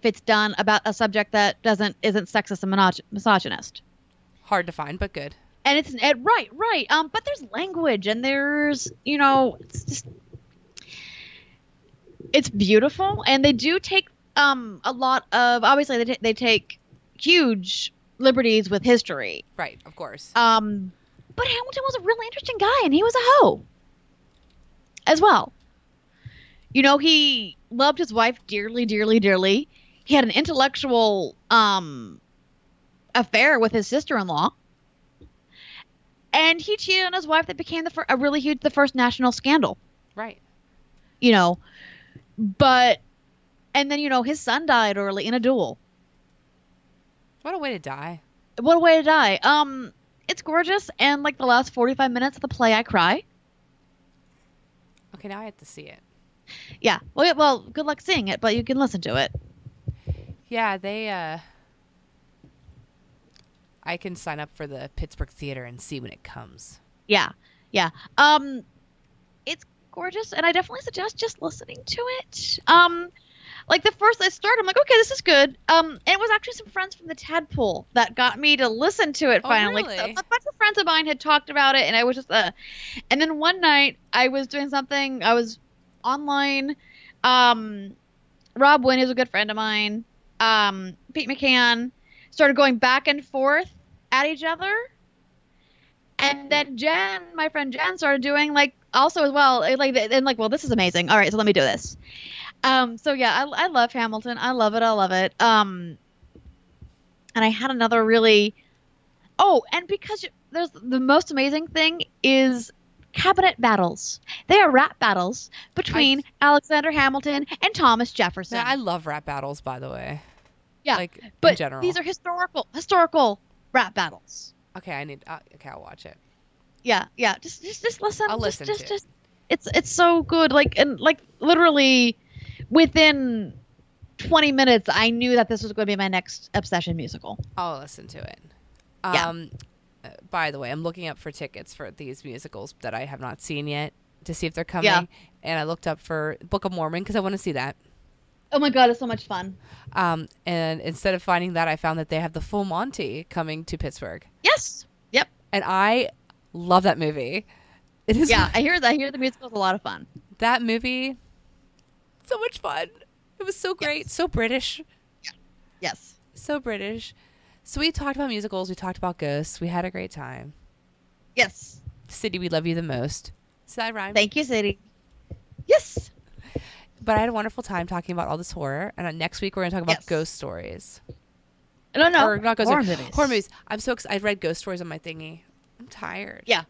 Speaker 1: it's done about a subject that isn't sexist and misogynist.
Speaker 2: Hard to find, but good.
Speaker 1: And right. But there's language, and there's it's beautiful, and they do take a lot of, obviously they take huge liberties with history.
Speaker 2: Right, of course.
Speaker 1: But Hamilton was a really interesting guy, and he was a hoe as well. He loved his wife dearly, dearly, dearly. He had an intellectual affair with his sister-in-law, and he cheated on his wife. That became the first national scandal.
Speaker 2: Right.
Speaker 1: But and then his son died early in a duel.
Speaker 2: What a way to die.
Speaker 1: What a way to die. It's gorgeous, and like the last 45 minutes of the play, I cry.
Speaker 2: Okay, now I have to see it.
Speaker 1: Yeah. Well, good luck seeing it, but you can listen to it.
Speaker 2: Yeah, I can sign up for the Pittsburgh Theater and see when it comes.
Speaker 1: Yeah. It's gorgeous, and I definitely suggest just listening to it. Like the first I started, I'm like, okay, this is good. And it was actually some friends from the Tadpole that got me to listen to it finally.
Speaker 2: Really?
Speaker 1: So a bunch of friends of mine had talked about it, and I was just and then one night I was doing something. I was online. Rob Wynn is a good friend of mine. Pete McCann started going back and forth at each other. And then Jen, my friend Jen, started doing also as well. Well, this is amazing. All right, so let me do this. So yeah, I love Hamilton. I love it. And I had another really, and because there's the most amazing thing is cabinet battles. They are rap battles between Alexander Hamilton and Thomas Jefferson.
Speaker 2: Yeah, I love rap battles, by the way.
Speaker 1: Yeah,
Speaker 2: in
Speaker 1: but
Speaker 2: general.
Speaker 1: these are historical rap battles.
Speaker 2: Okay, I'll watch it.
Speaker 1: Yeah. Just listen.
Speaker 2: I'll listen to it.
Speaker 1: It's so good. Literally within 20 minutes, I knew that this was going to be my next obsession musical.
Speaker 2: I'll listen to it.
Speaker 1: Yeah.
Speaker 2: By the way, I'm looking up for tickets for these musicals that I have not seen yet to see if they're coming.
Speaker 1: Yeah.
Speaker 2: And I looked up for Book of Mormon because I want to see that.
Speaker 1: Oh my God, it's so much fun.
Speaker 2: And instead of finding that, I found that they have the Full Monty coming to Pittsburgh.
Speaker 1: Yes. Yep.
Speaker 2: And I love that movie. It is.
Speaker 1: Yeah, I hear the musical's a lot of fun.
Speaker 2: That movie, so much fun. It was so great.
Speaker 1: Yes.
Speaker 2: So British.
Speaker 1: Yeah. Yes.
Speaker 2: So British. So we talked about musicals. We talked about ghosts. We had a great time.
Speaker 1: Yes.
Speaker 2: City, we love you the most. Does that rhyme?
Speaker 1: Thank you, Sadie. Yes.
Speaker 2: But I had a wonderful time talking about all this horror. And next week, we're going to talk about ghost stories.
Speaker 1: No.
Speaker 2: Or not ghost
Speaker 1: horror
Speaker 2: stories.
Speaker 1: movies.
Speaker 2: Horror movies. I'm so excited. I read ghost stories on my thingy. I'm tired.
Speaker 1: Yeah.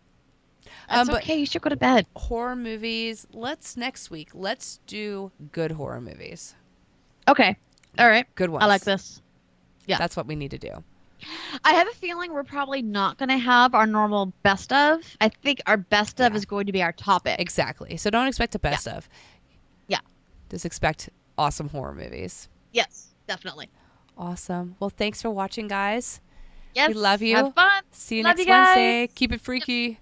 Speaker 1: That's
Speaker 2: but
Speaker 1: okay. You should go to bed.
Speaker 2: Horror movies. Next week, let's do good horror movies.
Speaker 1: Okay. All right.
Speaker 2: Good ones.
Speaker 1: I like this. Yeah.
Speaker 2: That's what we need to do.
Speaker 1: I have a feeling we're probably not going to have our normal best of. I think our best of is going to be our topic.
Speaker 2: Exactly. So don't expect a best of.
Speaker 1: Yeah.
Speaker 2: Just expect awesome horror movies.
Speaker 1: Yes, definitely.
Speaker 2: Awesome. Well, thanks for watching, guys.
Speaker 1: Yes.
Speaker 2: We love you.
Speaker 1: Have fun.
Speaker 2: See you
Speaker 1: Love
Speaker 2: next
Speaker 1: you guys.
Speaker 2: Wednesday. Keep it freaky.